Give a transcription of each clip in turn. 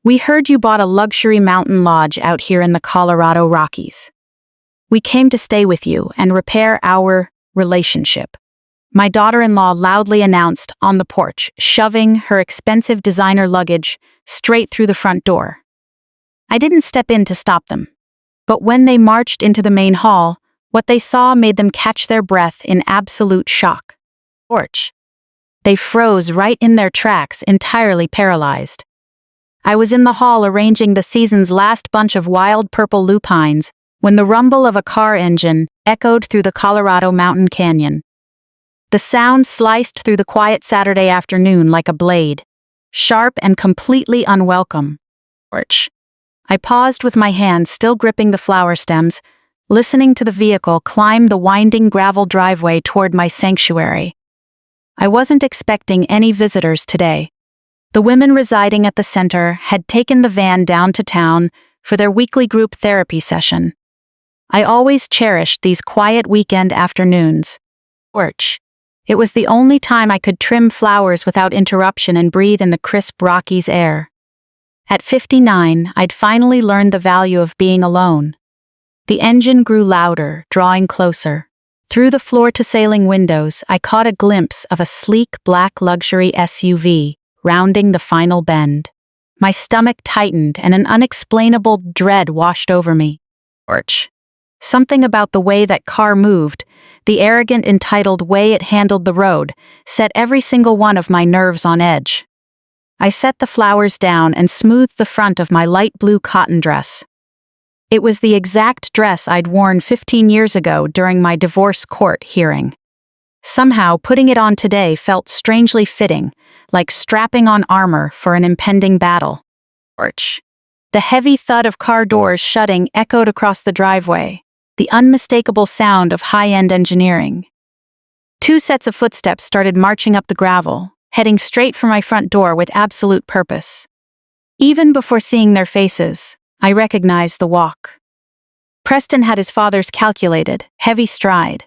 We heard you bought a luxury mountain lodge out here in the Colorado Rockies. We came to stay with you and repair our relationship. My daughter-in-law loudly announced on the porch, shoving her expensive designer luggage straight through the front door. I didn't step in to stop them, but when they marched into the main hall, what they saw made them catch their breath in absolute shock. Porch. They froze right in their tracks, entirely paralyzed. I was in the hall arranging the season's last bunch of wild purple lupines when the rumble of a car engine echoed through the Colorado Mountain Canyon. The sound sliced through the quiet Saturday afternoon like a blade, sharp and completely unwelcome. Porch. I paused with my hand still gripping the flower stems, listening to the vehicle climb the winding gravel driveway toward my sanctuary. I wasn't expecting any visitors today. The women residing at the center had taken the van down to town for their weekly group therapy session. I always cherished these quiet weekend afternoons. Porch. It was the only time I could trim flowers without interruption and breathe in the crisp Rockies air. At 59, I'd finally learned the value of being alone. The engine grew louder, drawing closer. Through the floor-to-ceiling windows, I caught a glimpse of a sleek black luxury SUV, rounding the final bend. My stomach tightened and an unexplainable dread washed over me. Porch. Something about the way that car moved, the arrogant, entitled way it handled the road, set every single one of my nerves on edge. I set the flowers down and smoothed the front of my light blue cotton dress. It was the exact dress I'd worn 15 years ago during my divorce court hearing. Somehow, putting it on today felt strangely fitting, like strapping on armor for an impending battle. Porch. The heavy thud of car doors shutting echoed across the driveway, the unmistakable sound of high-end engineering. Two sets of footsteps started marching up the gravel, heading straight for my front door with absolute purpose. Even before seeing their faces, I recognized the walk. Preston had his father's calculated, heavy stride.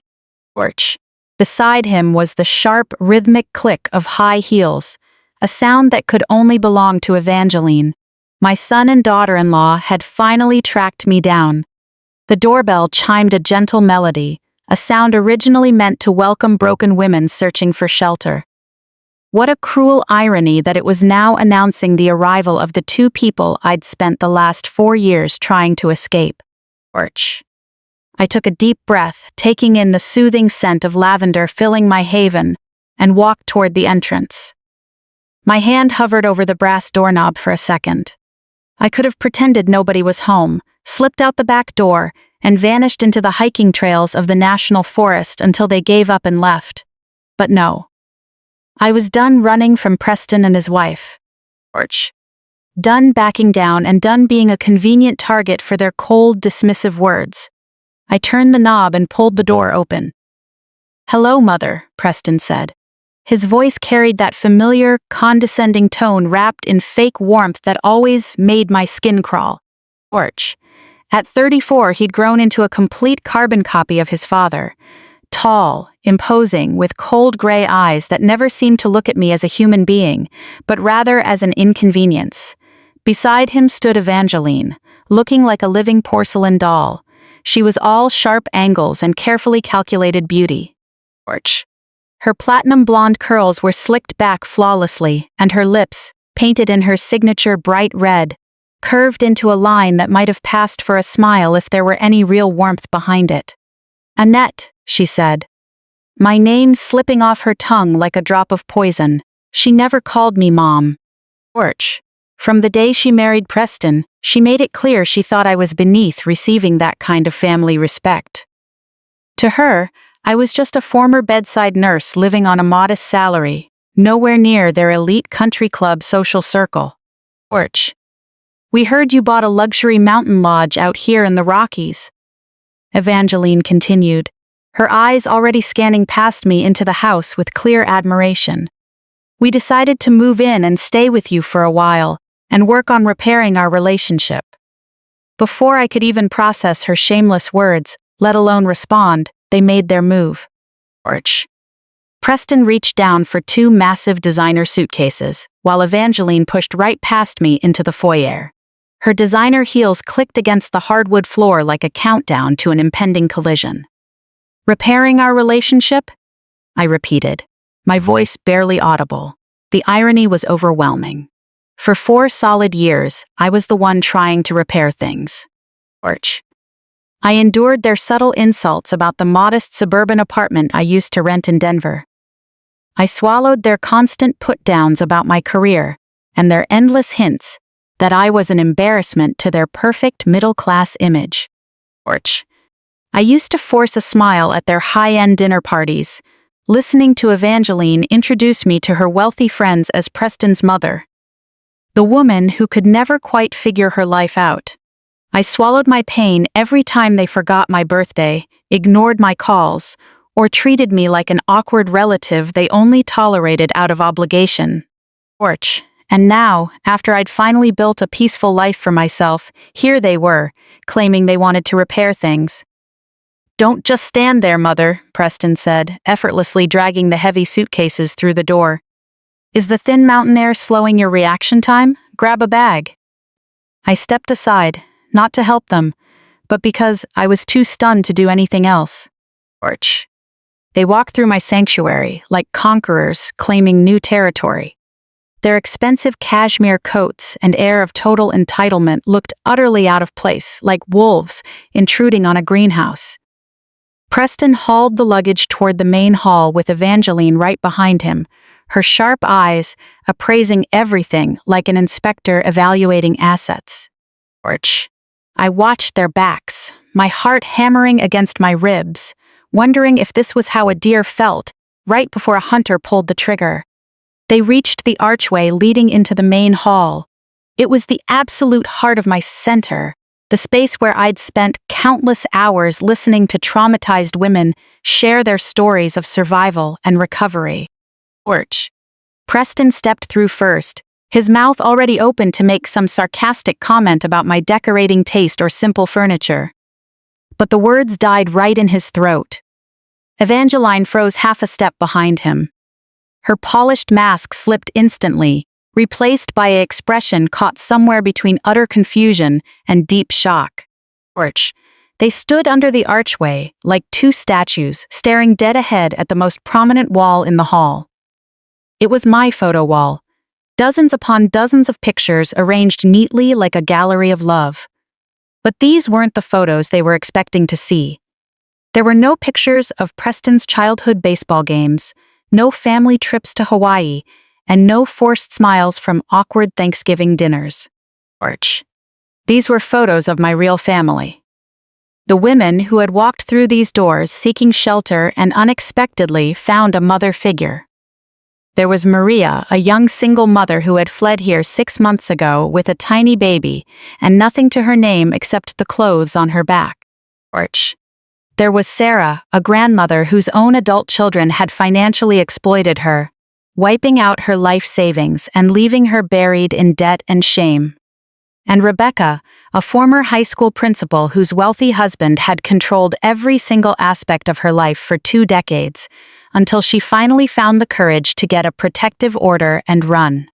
Porch. Beside him was the sharp, rhythmic click of high heels, a sound that could only belong to Evangeline. My son and daughter-in-law had finally tracked me down. The doorbell chimed a gentle melody, a sound originally meant to welcome broken women searching for shelter. What a cruel irony that it was now announcing the arrival of the two people I'd spent the last 4 years trying to escape. Porch. I took a deep breath, taking in the soothing scent of lavender filling my haven, and walked toward the entrance. My hand hovered over the brass doorknob for a second. I could have pretended nobody was home, slipped out the back door, and vanished into the hiking trails of the national forest until they gave up and left. But no. I was done running from Preston and his wife. Porch. Done backing down and done being a convenient target for their cold, dismissive words. I turned the knob and pulled the door open. "Hello, Mother," Preston said. His voice carried that familiar, condescending tone wrapped in fake warmth that always made my skin crawl. Porch. At 34, he'd grown into a complete carbon copy of his father. Tall, imposing, with cold gray eyes that never seemed to look at me as a human being, but rather as an inconvenience. Beside him stood Evangeline, looking like a living porcelain doll. She was all sharp angles and carefully calculated beauty. Porch. Her platinum blonde curls were slicked back flawlessly, and her lips, painted in her signature bright red, curved into a line that might have passed for a smile if there were any real warmth behind it. "Annette," she said. My name slipping off her tongue like a drop of poison. She never called me Mom. Porch. From the day she married Preston, she made it clear she thought I was beneath receiving that kind of family respect. To her, I was just a former bedside nurse living on a modest salary, nowhere near their elite country club social circle. Porch. "We heard you bought a luxury mountain lodge out here in the Rockies," Evangeline continued, her eyes already scanning past me into the house with clear admiration. "We decided to move in and stay with you for a while, and work on repairing our relationship." Before I could even process her shameless words, let alone respond, they made their move. Porch. Preston reached down for two massive designer suitcases, while Evangeline pushed right past me into the foyer. Her designer heels clicked against the hardwood floor like a countdown to an impending collision. "Repairing our relationship?" I repeated, my voice barely audible. The irony was overwhelming. For 4 solid years, I was the one trying to repair things. I endured their subtle insults about the modest suburban apartment I used to rent in Denver. I swallowed their constant put-downs about my career and their endless hints that I was an embarrassment to their perfect middle-class image. I used to force a smile at their high-end dinner parties, listening to Evangeline introduce me to her wealthy friends as Preston's mother, the woman who could never quite figure her life out. I swallowed my pain every time they forgot my birthday, ignored my calls, or treated me like an awkward relative they only tolerated out of obligation. And now, after I'd finally built a peaceful life for myself, here they were, claiming they wanted to repair things. "Don't just stand there, Mother," Preston said, effortlessly dragging the heavy suitcases through the door. "Is the thin mountain air slowing your reaction time? Grab a bag." I stepped aside, not to help them, but because I was too stunned to do anything else. They walked through my sanctuary, like conquerors claiming new territory. Their expensive cashmere coats and air of total entitlement looked utterly out of place, like wolves intruding on a greenhouse. Preston hauled the luggage toward the main hall with Evangeline right behind him, her sharp eyes appraising everything like an inspector evaluating assets. I watched their backs, my heart hammering against my ribs, wondering if this was how a deer felt right before a hunter pulled the trigger. They reached the archway leading into the main hall. It was the absolute heart of my center, the space where I'd spent countless hours listening to traumatized women share their stories of survival and recovery. Preston stepped through first, his mouth already open to make some sarcastic comment about my decorating taste or simple furniture. But the words died right in his throat. Evangeline froze half a step behind him. Her polished mask slipped instantly, replaced by an expression caught somewhere between utter confusion and deep shock. They stood under the archway like two statues, staring dead ahead at the most prominent wall in the hall. It was my photo wall, dozens upon dozens of pictures arranged neatly like a gallery of love. But these weren't the photos they were expecting to see. There were no pictures of Preston's childhood baseball games, no family trips to Hawaii, and no forced smiles from awkward Thanksgiving dinners. These were photos of my real family. The women who had walked through these doors seeking shelter and unexpectedly found a mother figure. There was Maria, a young single mother who had fled here 6 months ago with a tiny baby and nothing to her name except the clothes on her back. There was Sarah, a grandmother whose own adult children had financially exploited her, wiping out her life savings and leaving her buried in debt and shame. And Rebecca, a former high school principal whose wealthy husband had controlled every single aspect of her life for 2 decades, until she finally found the courage to get a protective order and run.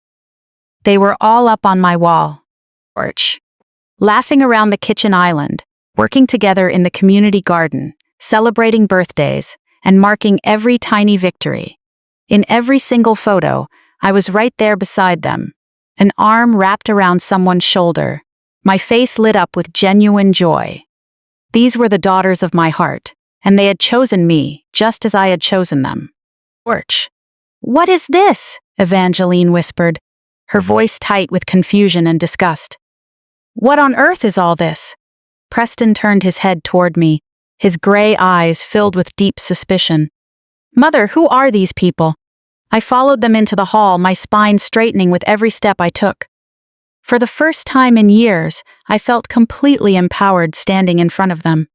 They were all up on my wall, laughing around the kitchen island, working together in the community garden, celebrating birthdays, and marking every tiny victory. In every single photo, I was right there beside them, an arm wrapped around someone's shoulder, my face lit up with genuine joy. These were the daughters of my heart, and they had chosen me just as I had chosen them. "What is this?" Evangeline whispered, her voice tight with confusion and disgust. "What on earth is all this?" Preston turned his head toward me, his gray eyes filled with deep suspicion. "Mother, who are these people?" I followed them into the hall, my spine straightening with every step I took. For the first time in years, I felt completely empowered standing in front of them.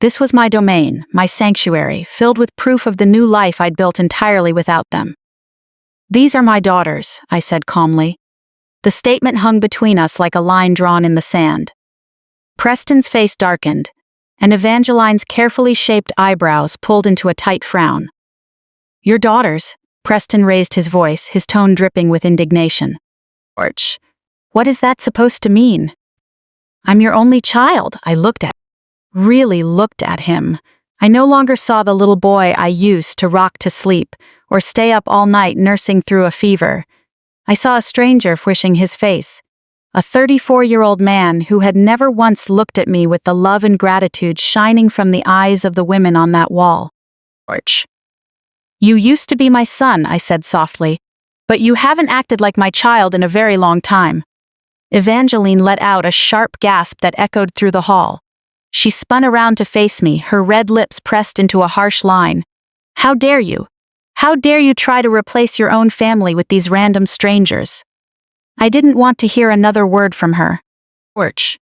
This was my domain, my sanctuary, filled with proof of the new life I'd built entirely without them. "These are my daughters," I said calmly. The statement hung between us like a line drawn in the sand. Preston's face darkened, and Evangeline's carefully shaped eyebrows pulled into a tight frown. Your daughters. Preston raised his voice, his tone dripping with indignation. George, what is that supposed to mean? I'm your only child, I really looked at him. I no longer saw the little boy I used to rock to sleep or stay up all night nursing through a fever. I saw a stranger wishing his face, a 34-year-old man who had never once looked at me with the love and gratitude shining from the eyes of the women on that wall. George. You used to be my son, I said softly, but you haven't acted like my child in a very long time. Evangeline let out a sharp gasp that echoed through the hall. She spun around to face me, her red lips pressed into a harsh line. How dare you? How dare you try to replace your own family with these random strangers? I didn't want to hear another word from her. George.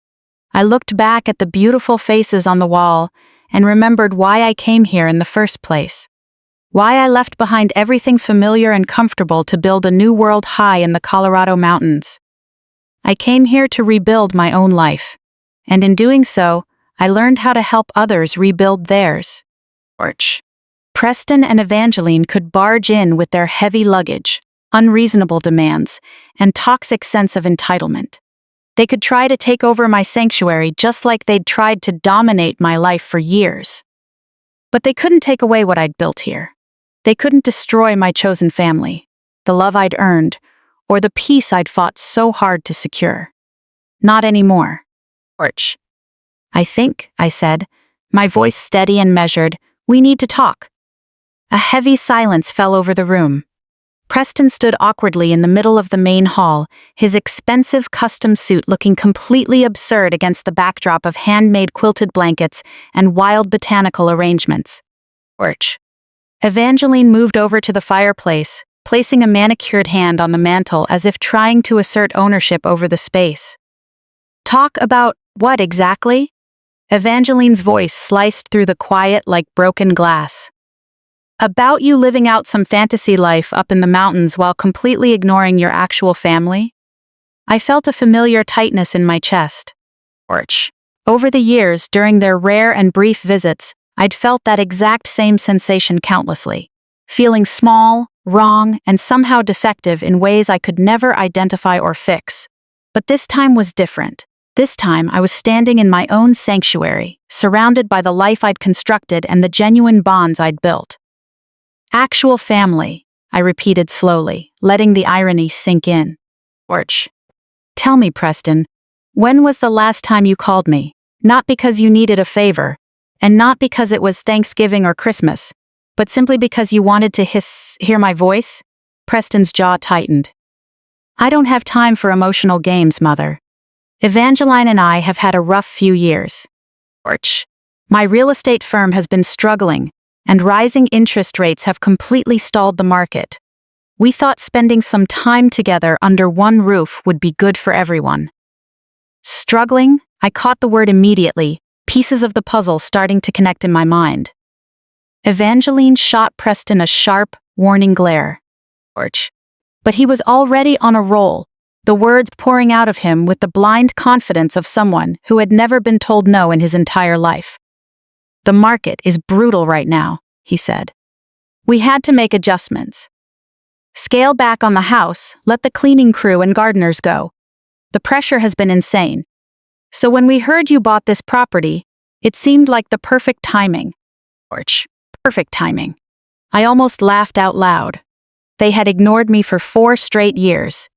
I looked back at the beautiful faces on the wall and remembered why I came here in the first place. Why I left behind everything familiar and comfortable to build a new world high in the Colorado mountains. I came here to rebuild my own life, and in doing so, I learned how to help others rebuild theirs. George. Preston and Evangeline could barge in with their heavy luggage, unreasonable demands, and toxic sense of entitlement. They could try to take over my sanctuary just like they'd tried to dominate my life for years. But they couldn't take away what I'd built here. They couldn't destroy my chosen family, the love I'd earned, or the peace I'd fought so hard to secure. Not anymore. George. I think, I said, my voice steady and measured, we need to talk. A heavy silence fell over the room. Preston stood awkwardly in the middle of the main hall, his expensive custom suit looking completely absurd against the backdrop of handmade quilted blankets and wild botanical arrangements. George. Evangeline moved over to the fireplace, placing a manicured hand on the mantel as if trying to assert ownership over the space. Talk about what exactly? Evangeline's voice sliced through the quiet like broken glass. About you living out some fantasy life up in the mountains while completely ignoring your actual family? I felt a familiar tightness in my chest. George. Over the years, during their rare and brief visits, I'd felt that exact same sensation countlessly, feeling small, wrong, and somehow defective in ways I could never identify or fix. But this time was different. This time I was standing in my own sanctuary, surrounded by the life I'd constructed and the genuine bonds I'd built. Actual family, I repeated slowly, letting the irony sink in. George. Tell me, Preston, when was the last time you called me? Not because you needed a favor, and not because it was Thanksgiving or Christmas, but simply because you wanted to hear my voice? Preston's jaw tightened. I don't have time for emotional games, Mother. Evangeline and I have had a rough few years. George. My real estate firm has been struggling, and rising interest rates have completely stalled the market. We thought spending some time together under one roof would be good for everyone. Struggling? I caught the word immediately, pieces of the puzzle starting to connect in my mind. Evangeline shot Preston a sharp, warning glare. George. But he was already on a roll, the words pouring out of him with the blind confidence of someone who had never been told no in his entire life. The market is brutal right now, he said. We had to make adjustments. Scale back on the house, let the cleaning crew and gardeners go. The pressure has been insane. So when we heard you bought this property, it seemed like the perfect timing. George. Perfect timing. I almost laughed out loud. They had ignored me for 4 straight years,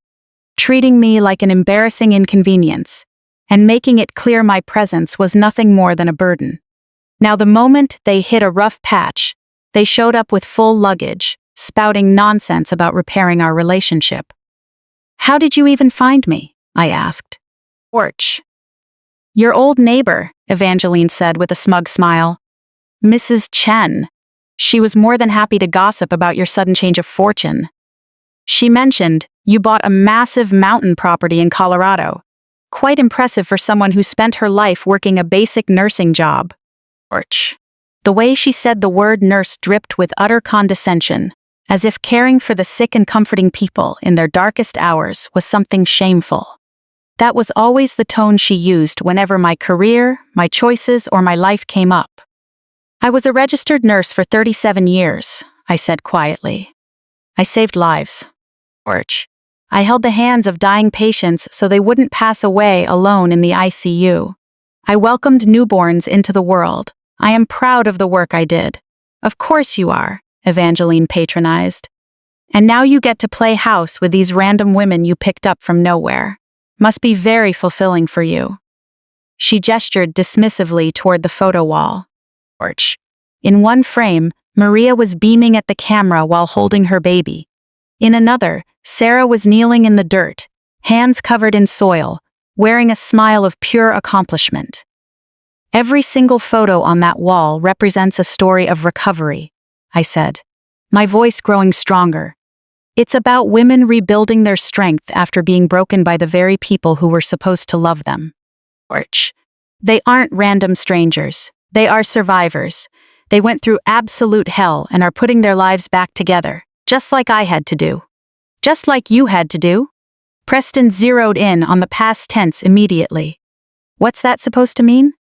treating me like an embarrassing inconvenience, and making it clear my presence was nothing more than a burden. Now the moment they hit a rough patch, they showed up with full luggage, spouting nonsense about repairing our relationship. How did you even find me? I asked. George. Your old neighbor, Evangeline said with a smug smile. Mrs. Chen. She was more than happy to gossip about your sudden change of fortune. She mentioned you bought a massive mountain property in Colorado. Quite impressive for someone who spent her life working a basic nursing job. George. The way she said the word nurse dripped with utter condescension, as if caring for the sick and comforting people in their darkest hours was something shameful. That was always the tone she used whenever my career, my choices, or my life came up. I was a registered nurse for 37 years. I said quietly. I saved lives. Orch. I held the hands of dying patients so they wouldn't pass away alone in the ICU. I welcomed newborns into the world. I am proud of the work I did. Of course you are, Evangeline patronized. And now you get to play house with these random women you picked up from nowhere. Must be very fulfilling for you. She gestured dismissively toward the photo wall. Orch. In one frame, Maria was beaming at the camera while holding her baby. In another, Sarah was kneeling in the dirt, hands covered in soil, wearing a smile of pure accomplishment. Every single photo on that wall represents a story of recovery, I said, my voice growing stronger. It's about women rebuilding their strength after being broken by the very people who were supposed to love them. Orch. They aren't random strangers. They are survivors. They went through absolute hell and are putting their lives back together, just like I had to do. Just like you had to do? Preston zeroed in on the past tense immediately. What's that supposed to mean?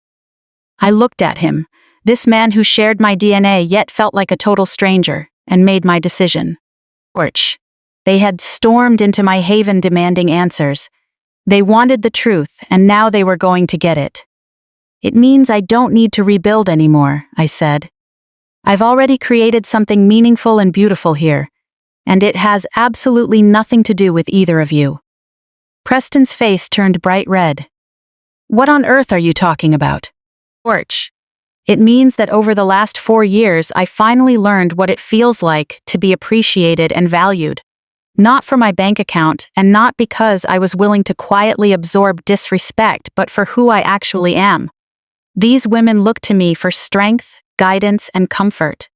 I looked at him, this man who shared my DNA yet felt like a total stranger, and made my decision. Orch. They had stormed into my haven demanding answers. They wanted the truth, and now they were going to get it. It means I don't need to rebuild anymore, I said. I've already created something meaningful and beautiful here, and it has absolutely nothing to do with either of you. Preston's face turned bright red. What on earth are you talking about? Orch. It means that over the last 4 years I finally learned what it feels like to be appreciated and valued. Not for my bank account, and not because I was willing to quietly absorb disrespect, but for who I actually am. These women look to me for strength, guidance, and comfort.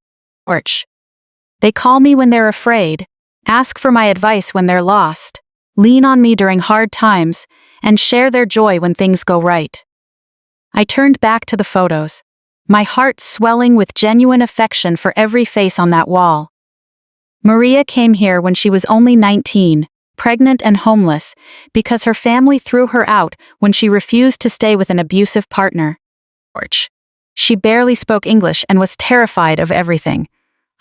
Orch. They call me when they're afraid, ask for my advice when they're lost, lean on me during hard times, and share their joy when things go right. I turned back to the photos, my heart swelling with genuine affection for every face on that wall. Maria came here when she was only 19, pregnant and homeless, because her family threw her out when she refused to stay with an abusive partner. Orch. She barely spoke English and was terrified of everything.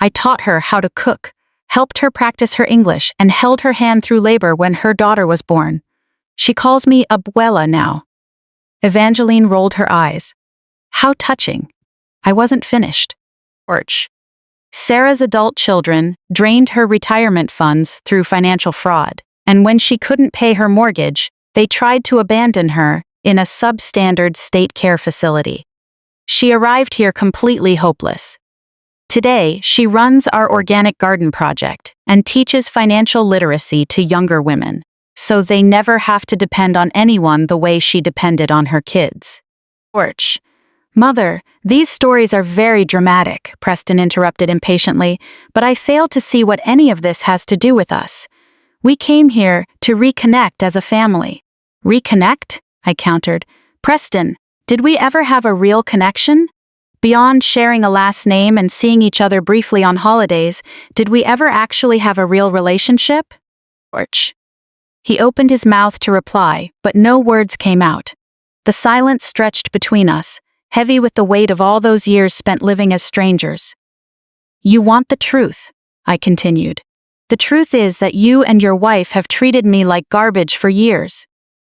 I taught her how to cook, helped her practice her English, and held her hand through labor when her daughter was born. She calls me abuela now. Evangeline rolled her eyes. How touching. I wasn't finished. Orch. Sarah's adult children drained her retirement funds through financial fraud, and when she couldn't pay her mortgage, they tried to abandon her in a substandard state care facility. She arrived here completely hopeless. Today, she runs our organic garden project and teaches financial literacy to younger women, so they never have to depend on anyone the way she depended on her kids. Orch. Mother, these stories are very dramatic, Preston interrupted impatiently, but I fail to see what any of this has to do with us. We came here to reconnect as a family. Reconnect? I countered. Preston, did we ever have a real connection? Beyond sharing a last name and seeing each other briefly on holidays, did we ever actually have a real relationship? Orch. He opened his mouth to reply, but no words came out. The silence stretched between us, heavy with the weight of all those years spent living as strangers. You want the truth, I continued. The truth is that you and your wife have treated me like garbage for years.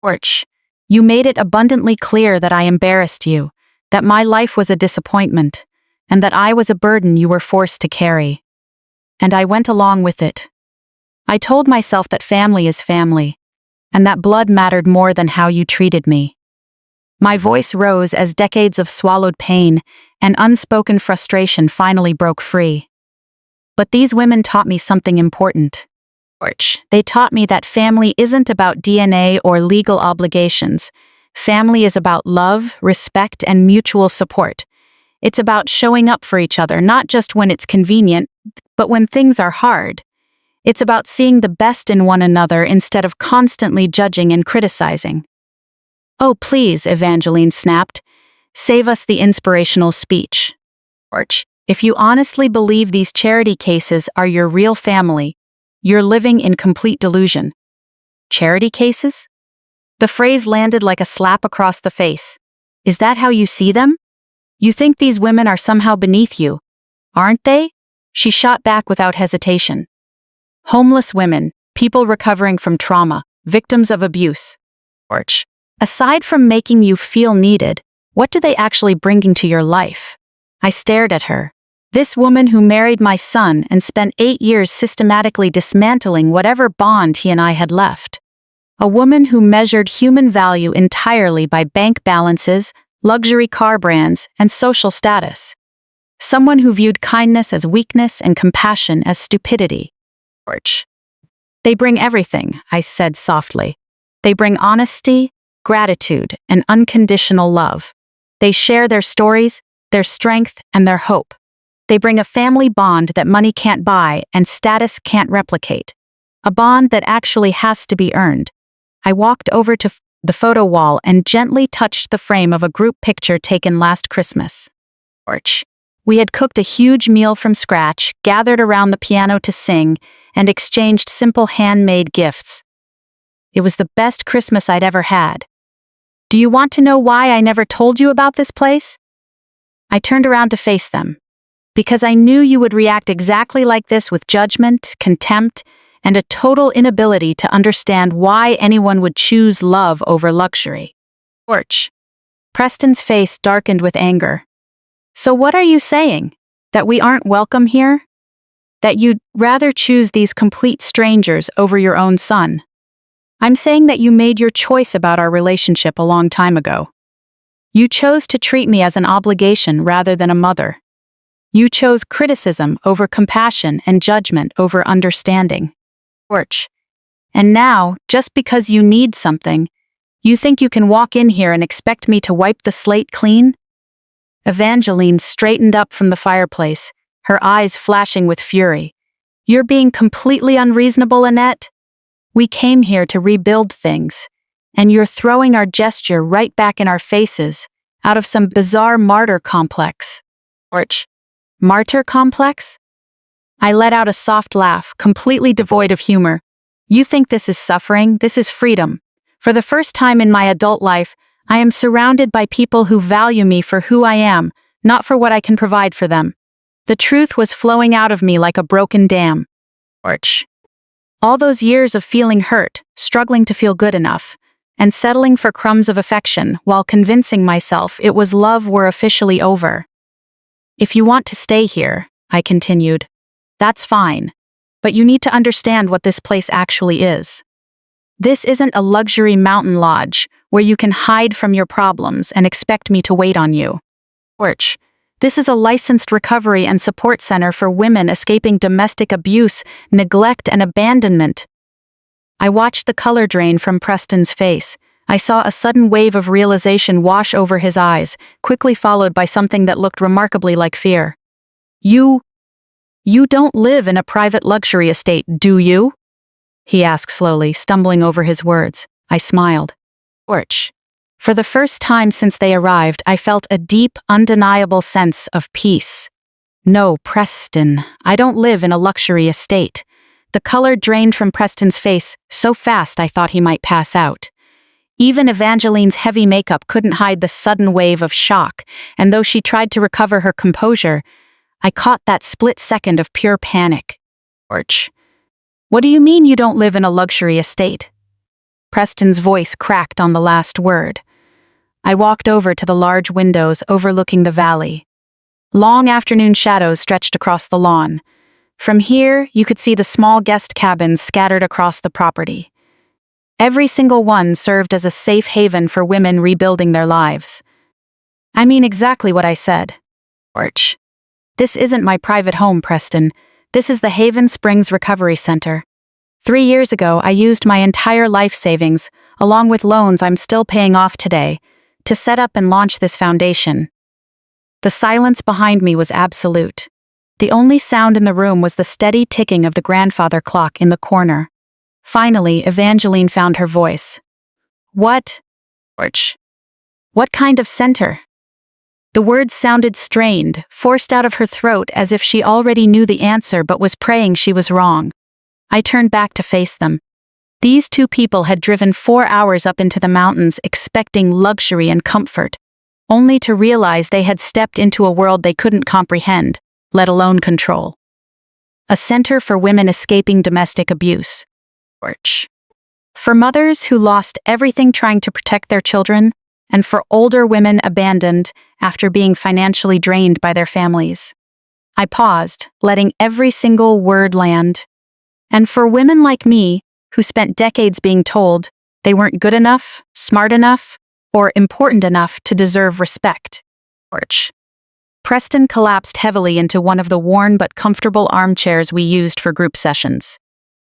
Orch. You made it abundantly clear that I embarrassed you, that my life was a disappointment, and that I was a burden you were forced to carry. And I went along with it. I told myself that family is family, and that blood mattered more than how you treated me. My voice rose as decades of swallowed pain and unspoken frustration finally broke free. But these women taught me something important. They taught me that family isn't about DNA or legal obligations. Family is about love, respect, and mutual support. It's about showing up for each other, not just when it's convenient, but when things are hard. It's about seeing the best in one another instead of constantly judging and criticizing. Oh, please, Evangeline snapped. Save us the inspirational speech. If you honestly believe these charity cases are your real family, you're living in complete delusion. Charity cases? The phrase landed like a slap across the face. Is that how you see them? You think these women are somehow beneath you, aren't they? She shot back without hesitation. Homeless women, people recovering from trauma, victims of abuse. Orch. Aside from making you feel needed, what do they actually bring into your life? I stared at her. This woman who married my son and spent 8 years systematically dismantling whatever bond he and I had left. A woman who measured human value entirely by bank balances, luxury car brands, and social status. Someone who viewed kindness as weakness and compassion as stupidity. Orch. They bring everything, I said softly. They bring honesty, gratitude, and unconditional love. They share their stories, their strength, and their hope. They bring a family bond that money can't buy and status can't replicate. A bond that actually has to be earned. I walked over to the photo wall and gently touched the frame of a group picture taken last Christmas. Orch. We had cooked a huge meal from scratch, gathered around the piano to sing, and exchanged simple handmade gifts. It was the best Christmas I'd ever had. Do you want to know why I never told you about this place? I turned around to face them. Because I knew you would react exactly like this, with judgment, contempt, and a total inability to understand why anyone would choose love over luxury. Orch. Preston's face darkened with anger. So what are you saying? That we aren't welcome here? That you'd rather choose these complete strangers over your own son? I'm saying that you made your choice about our relationship a long time ago. You chose to treat me as an obligation rather than a mother. You chose criticism over compassion and judgment over understanding. Orch. And now, just because you need something, you think you can walk in here and expect me to wipe the slate clean? Evangeline straightened up from the fireplace, her eyes flashing with fury. You're being completely unreasonable, Annette. We came here to rebuild things, and you're throwing our gesture right back in our faces, out of some bizarre martyr complex. Orch. Martyr complex? I let out a soft laugh, completely devoid of humor. You think this is suffering? This is freedom. For the first time in my adult life, I am surrounded by people who value me for who I am, not for what I can provide for them. The truth was flowing out of me like a broken dam. Orch. All those years of feeling hurt, struggling to feel good enough, and settling for crumbs of affection while convincing myself it was love were officially over. If you want to stay here, I continued, that's fine, but you need to understand what this place actually is. This isn't a luxury mountain lodge where you can hide from your problems and expect me to wait on you. Orch. This is a licensed recovery and support center for women escaping domestic abuse, neglect, and abandonment. I watched the color drain from Preston's face. I saw a sudden wave of realization wash over his eyes, quickly followed by something that looked remarkably like fear. You don't live in a private luxury estate, do you? He asked slowly, stumbling over his words. I smiled. Orch. For the first time since they arrived, I felt a deep, undeniable sense of peace. No, Preston, I don't live in a luxury estate. The color drained from Preston's face so fast I thought he might pass out. Even Evangeline's heavy makeup couldn't hide the sudden wave of shock, and though she tried to recover her composure, I caught that split second of pure panic. Orch. What do you mean you don't live in a luxury estate? Preston's voice cracked on the last word. I walked over to the large windows overlooking the valley. Long afternoon shadows stretched across the lawn. From here, you could see the small guest cabins scattered across the property. Every single one served as a safe haven for women rebuilding their lives. I mean exactly what I said. Orch. This isn't my private home, Preston. This is the Haven Springs Recovery Center. 3 years ago, I used my entire life savings, along with loans I'm still paying off today, to set up and launch this foundation. The silence behind me was absolute. The only sound in the room was the steady ticking of the grandfather clock in the corner. Finally, Evangeline found her voice. What? Orch. What kind of center? The words sounded strained, forced out of her throat as if she already knew the answer but was praying she was wrong. I turned back to face them. These two people had driven 4 hours up into the mountains expecting luxury and comfort, only to realize they had stepped into a world they couldn't comprehend, let alone control. a center for women escaping domestic abuse. For mothers who lost everything trying to protect their children, and for older women abandoned after being financially drained by their families. I paused, letting every single word land. And for women like me, who spent decades being told they weren't good enough, smart enough, or important enough to deserve respect. Preston collapsed heavily into one of the worn but comfortable armchairs we used for group sessions.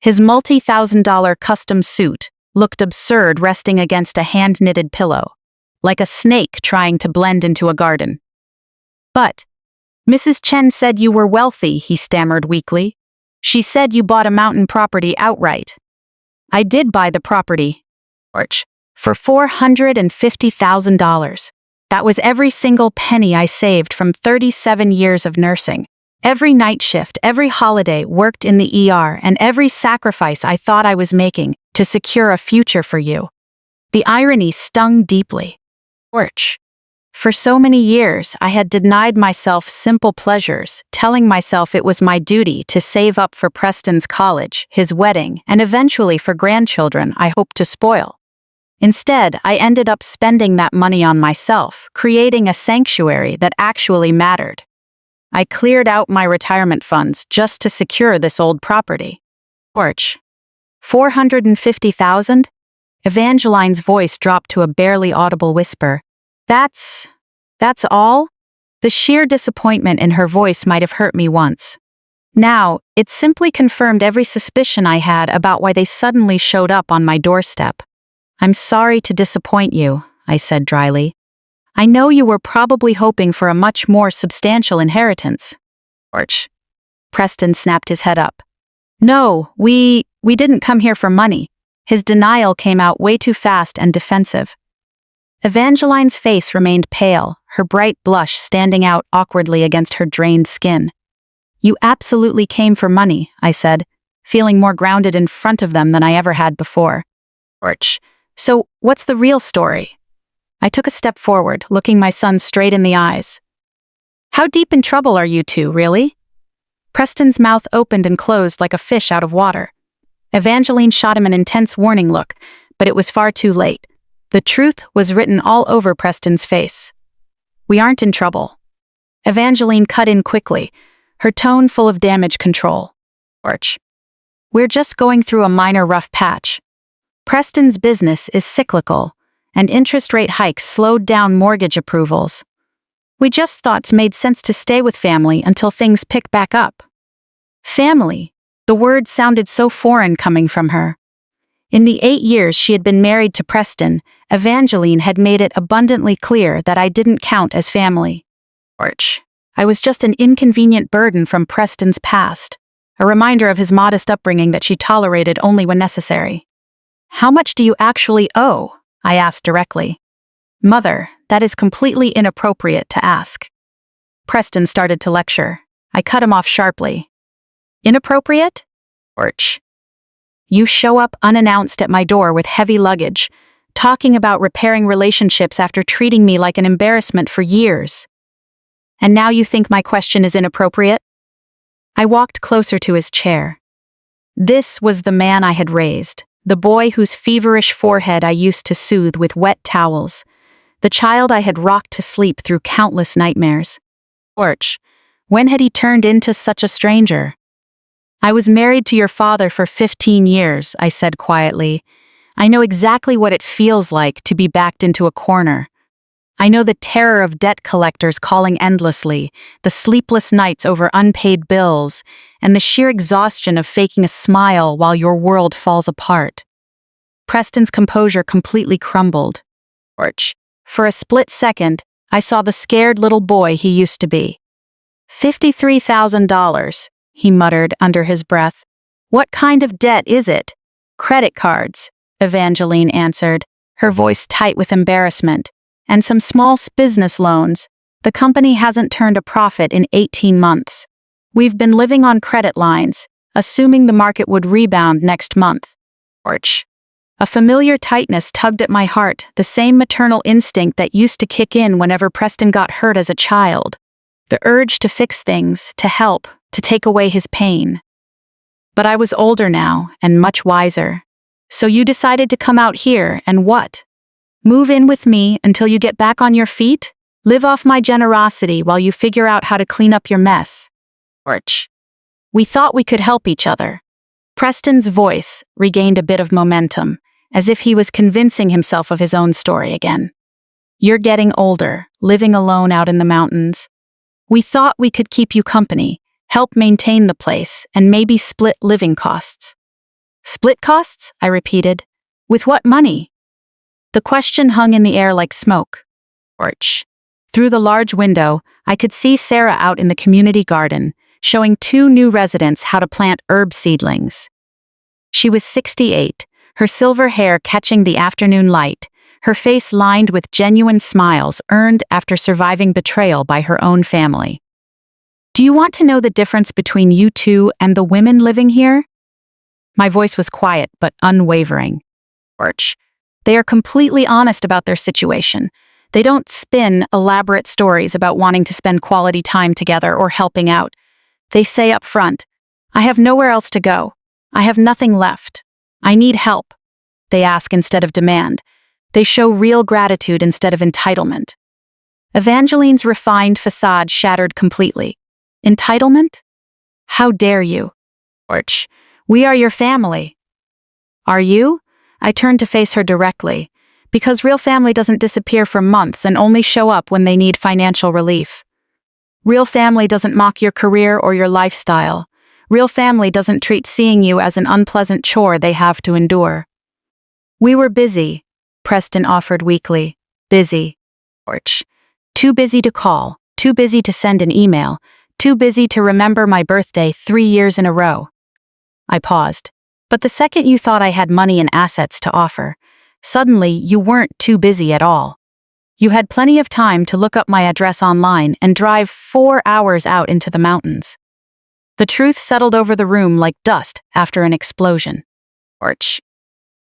His multi-$1,000 custom suit looked absurd resting against a hand-knitted pillow, like a snake trying to blend into a garden. "But Mrs. Chen said you were wealthy," he stammered weakly. "She said you bought a mountain property outright." "I did buy the property, for $450,000. That was every single penny I saved from 37 years of nursing. Every night shift, every holiday worked in the ER, and every sacrifice I thought I was making to secure a future for you." The irony stung deeply. For so many years, I had denied myself simple pleasures, telling myself it was my duty to save up for Preston's college, his wedding, and eventually for grandchildren I hoped to spoil. Instead, I ended up spending that money on myself, creating a sanctuary that actually mattered. I cleared out my retirement funds just to secure this old property. $450,000? Evangeline's voice dropped to a barely audible whisper. That's all?" The sheer disappointment in her voice might have hurt me once. Now, it simply confirmed every suspicion I had about why they suddenly showed up on my doorstep. "I'm sorry to disappoint you," I said dryly. "I know you were probably hoping for a much more substantial inheritance." Preston snapped his head up. "No, we didn't come here for money." His denial came out way too fast and defensive. Evangeline's face remained pale, her bright blush standing out awkwardly against her drained skin. "You absolutely came for money," I said, feeling more grounded in front of them than I ever had before. "So, what's the real story?" I took a step forward, looking my son straight in the eyes. "How deep in trouble are you two, really?" Preston's mouth opened and closed like a fish out of water. Evangeline shot him an intense warning look, but it was far too late. The truth was written all over Preston's face. "We aren't in trouble." Evangeline cut in quickly, her tone full of damage control. "We're just going through a minor rough patch. Preston's business is cyclical, and interest rate hikes slowed down mortgage approvals. We just thought it made sense to stay with family until things pick back up." Family. The word sounded so foreign coming from her. In the 8 years she had been married to Preston, Evangeline had made it abundantly clear that I didn't count as family. I was just an inconvenient burden from Preston's past, a reminder of his modest upbringing that she tolerated only when necessary. "How much do you actually owe?" I asked directly. "Mother, that is completely inappropriate to ask." Preston started to lecture. I cut him off sharply. "Inappropriate? You show up unannounced at my door with heavy luggage, talking about repairing relationships after treating me like an embarrassment for years. And now you think my question is inappropriate?" I walked closer to his chair. This was the man I had raised, the boy whose feverish forehead I used to soothe with wet towels, the child I had rocked to sleep through countless nightmares. When had he turned into such a stranger? "I was married to your father for 15 years, I said quietly. "I know exactly what it feels like to be backed into a corner. I know the terror of debt collectors calling endlessly, the sleepless nights over unpaid bills, and the sheer exhaustion of faking a smile while your world falls apart." Preston's composure completely crumbled. For a split second, I saw the scared little boy he used to be. $53,000. He muttered under his breath. "What kind of debt is it?" "Credit cards," Evangeline answered, her voice tight with embarrassment. "And some small business loans. The company hasn't turned a profit in 18 months. We've been living on credit lines, assuming the market would rebound next month." A familiar tightness tugged at my heart, the same maternal instinct that used to kick in whenever Preston got hurt as a child. The urge to fix things, to help, to take away his pain. But I was older now and much wiser. So you decided to come out here and what? Move in with me until you get back on your feet? Live off my generosity while you figure out how to clean up your mess. Orch. We thought we could help each other. Preston's voice regained a bit of momentum, as if he was convincing himself of his own story again. You're getting older, living alone out in the mountains. We thought we could keep you company, help maintain the place, and maybe split living costs. Split costs? I repeated. With what money? The question hung in the air like smoke. Orch. Through the large window, I could see Sarah out in the community garden, showing 2 new residents how to plant herb seedlings. She was 68, her silver hair catching the afternoon light, her face lined with genuine smiles earned after surviving betrayal by her own family. Do you want to know the difference between you two and the women living here? My voice was quiet but unwavering. Orch. They are completely honest about their situation. They don't spin elaborate stories about wanting to spend quality time together or helping out. They say up front, I have nowhere else to go. I have nothing left. I need help. They ask instead of demand. They show real gratitude instead of entitlement. Evangeline's refined facade shattered completely. Entitlement? How dare you? Orch, we are your family. Are you? I turned to face her directly. Because real family doesn't disappear for months and only show up when they need financial relief. Real family doesn't mock your career or your lifestyle. Real family doesn't treat seeing you as an unpleasant chore they have to endure. We were busy, Preston offered weakly. Busy. Orch. Too busy to call, too busy to send an email, too busy to remember my birthday 3 years in a row. I paused. But the second you thought I had money and assets to offer, suddenly you weren't too busy at all. You had plenty of time to look up my address online and drive 4 hours out into the mountains. The truth settled over the room like dust after an explosion. Orch.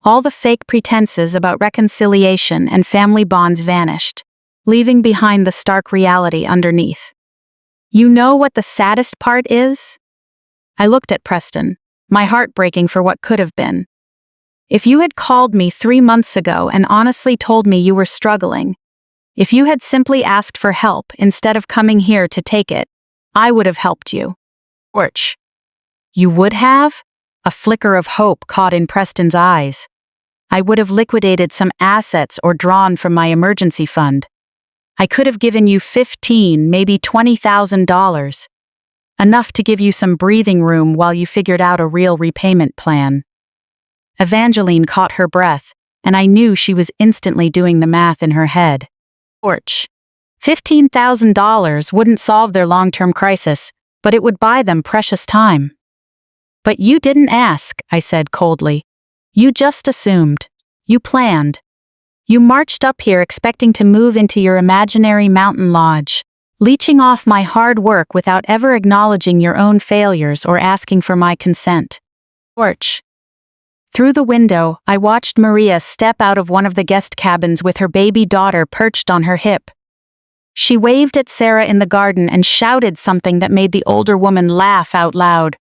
All the fake pretenses about reconciliation and family bonds vanished, leaving behind the stark reality underneath. You know what the saddest part is? I looked at Preston, my heart breaking for what could have been. If you had called me 3 months ago and honestly told me you were struggling, if you had simply asked for help instead of coming here to take it, I would have helped you. Orch. You would have? A flicker of hope caught in Preston's eyes. I would have liquidated some assets or drawn from my emergency fund. I could have given you $15,000, maybe $20,000. Enough to give you some breathing room while you figured out a real repayment plan. Evangeline caught her breath, and I knew she was instantly doing the math in her head. Orch. $15,000 wouldn't solve their long-term crisis, but it would buy them precious time. But you didn't ask, I said coldly. You just assumed. You planned. You marched up here expecting to move into your imaginary mountain lodge, leeching off my hard work without ever acknowledging your own failures or asking for my consent. Orch. Through the window, I watched Maria step out of one of the guest cabins with her baby daughter perched on her hip. She waved at Sarah in the garden and shouted something that made the older woman laugh out loud.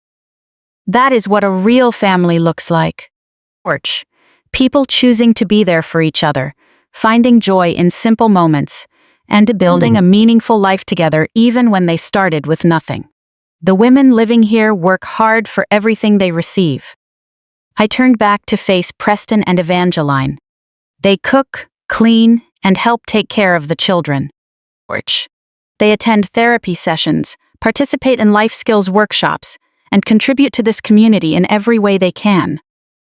That is what a real family looks like. Orch. People choosing to be there for each other, finding joy in simple moments, and building a meaningful life together even when they started with nothing. The women living here work hard for everything they receive. I turned back to face Preston and Evangeline. They cook, clean, and help take care of the children. Orch. They attend therapy sessions, participate in life skills workshops, and contribute to this community in every way they can.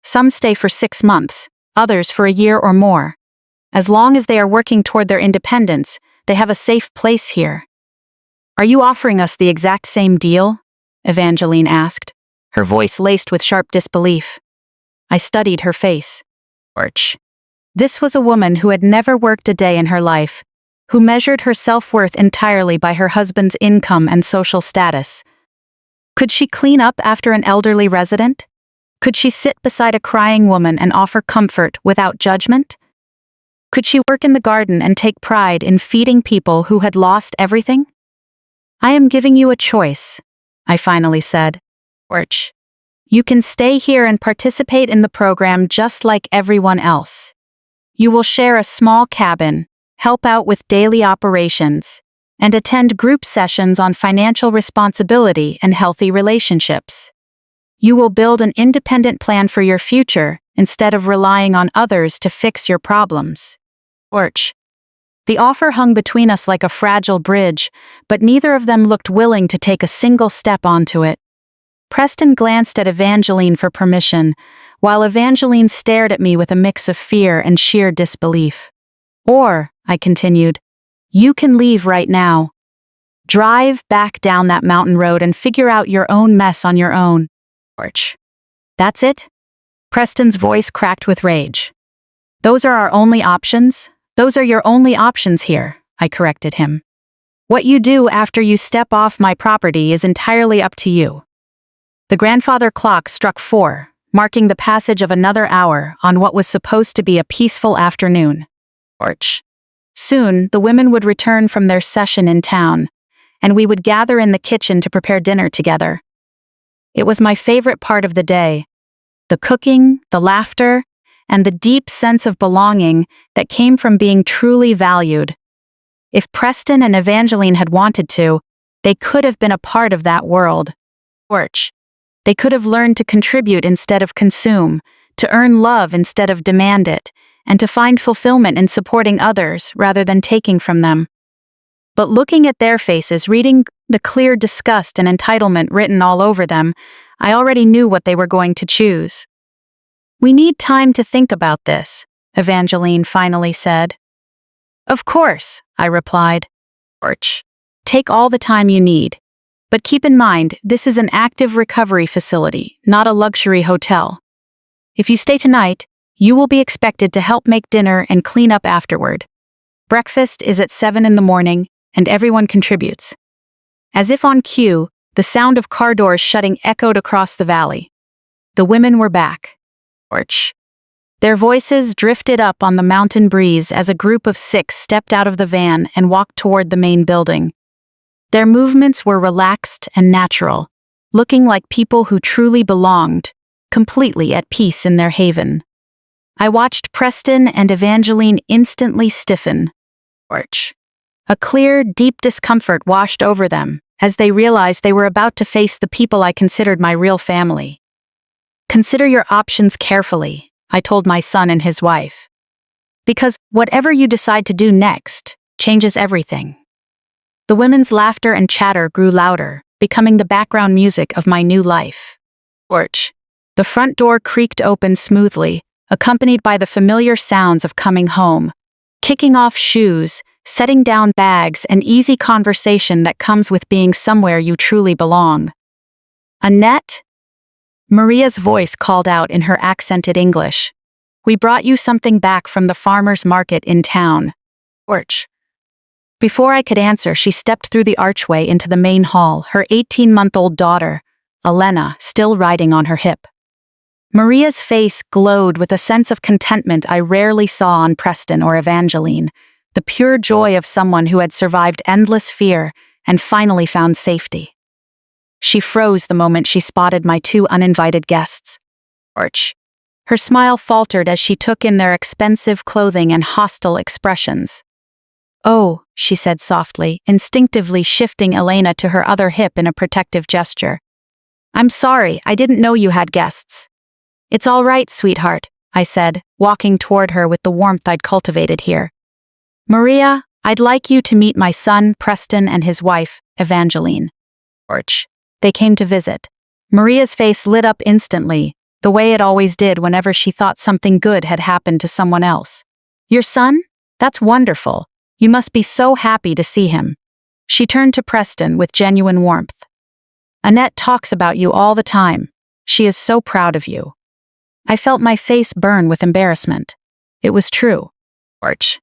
Some stay for 6 months, others for a year or more. As long as they are working toward their independence, they have a safe place here. Are you offering us the exact same deal? Evangeline asked, her voice laced with sharp disbelief. I studied her face. Orch. This was a woman who had never worked a day in her life, who measured her self-worth entirely by her husband's income and social status. Could she clean up after an elderly resident? Could she sit beside a crying woman and offer comfort without judgment? Could she work in the garden and take pride in feeding people who had lost everything? I am giving you a choice. I finally said. Porch. You can stay here and participate in the program just like everyone else. You will share a small cabin, help out with daily operations, and attend group sessions on financial responsibility and healthy relationships. You will build an independent plan for your future instead of relying on others to fix your problems. Porch. The offer hung between us like a fragile bridge, but neither of them looked willing to take a single step onto it. Preston glanced at Evangeline for permission, while Evangeline stared at me with a mix of fear and sheer disbelief. Or, I continued, you can leave right now. Drive back down that mountain road and figure out your own mess on your own. Porch. That's it? Preston's voice cracked with rage. Those are our only options? Those are your only options here, I corrected him. What you do after you step off my property is entirely up to you. The grandfather clock struck 4, marking the passage of another hour on what was supposed to be a peaceful afternoon. Porch. Soon, the women would return from their session in town, and we would gather in the kitchen to prepare dinner together. It was my favorite part of the day. The cooking, the laughter, and the deep sense of belonging that came from being truly valued. If Preston and Evangeline had wanted to, they could have been a part of that world. Porch. They could have learned to contribute instead of consume, to earn love instead of demand it, and to find fulfillment in supporting others rather than taking from them. But looking at their faces, reading the clear disgust and entitlement written all over them, I already knew what they were going to choose. We need time to think about this, Evangeline finally said. Of course, I replied. Porch. Take all the time you need. But keep in mind, this is an active recovery facility, not a luxury hotel. If you stay tonight, you will be expected to help make dinner and clean up afterward. Breakfast is at 7 in the morning, and everyone contributes. As if on cue, the sound of car doors shutting echoed across the valley. The women were back. Porch. Their voices drifted up on the mountain breeze as a group of 6 stepped out of the van and walked toward the main building. Their movements were relaxed and natural, looking like people who truly belonged, completely at peace in their haven. I watched Preston and Evangeline instantly stiffen. Porch. A clear, deep discomfort washed over them as they realized they were about to face the people I considered my real family. Consider your options carefully, I told my son and his wife. Because whatever you decide to do next changes everything. The women's laughter and chatter grew louder, becoming the background music of my new life. Porch. The front door creaked open smoothly, accompanied by the familiar sounds of coming home. Kicking off shoes, setting down bags, and easy conversation that comes with being somewhere you truly belong. Annette? Maria's voice called out in her accented English. We brought you something back from the farmer's market in town. Porch. Before I could answer, she stepped through the archway into the main hall, her 18-month-old daughter, Elena, still riding on her hip. Maria's face glowed with a sense of contentment I rarely saw on Preston or Evangeline, the pure joy of someone who had survived endless fear and finally found safety. She froze the moment she spotted my 2 uninvited guests. Porch. Her smile faltered as she took in their expensive clothing and hostile expressions. Oh, she said softly, instinctively shifting Elena to her other hip in a protective gesture. I'm sorry, I didn't know you had guests. It's all right, sweetheart, I said, walking toward her with the warmth I'd cultivated here. Maria, I'd like you to meet my son, Preston, and his wife, Evangeline. Porch. They came to visit. Maria's face lit up instantly, the way it always did whenever she thought something good had happened to someone else. Your son? That's wonderful. You must be so happy to see him. She turned to Preston with genuine warmth. Annette talks about you all the time. She is so proud of you. I felt my face burn with embarrassment. It was true. Porch.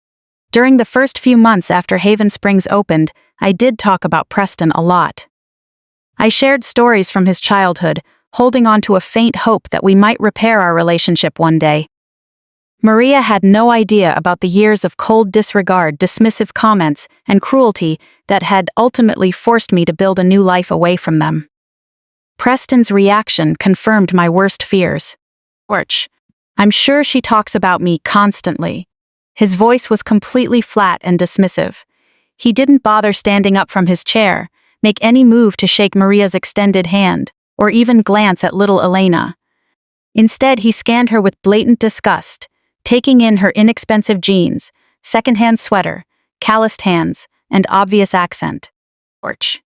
During the first few months after Haven Springs opened, I did talk about Preston a lot. I shared stories from his childhood, holding on to a faint hope that we might repair our relationship one day. Maria had no idea about the years of cold disregard, dismissive comments, and cruelty that had ultimately forced me to build a new life away from them. Preston's reaction confirmed my worst fears. Porch. I'm sure she talks about me constantly. His voice was completely flat and dismissive. He didn't bother standing up from his chair, make any move to shake Maria's extended hand, or even glance at little Elena. Instead, he scanned her with blatant disgust, taking in her inexpensive jeans, secondhand sweater, calloused hands, and obvious accent. Porch.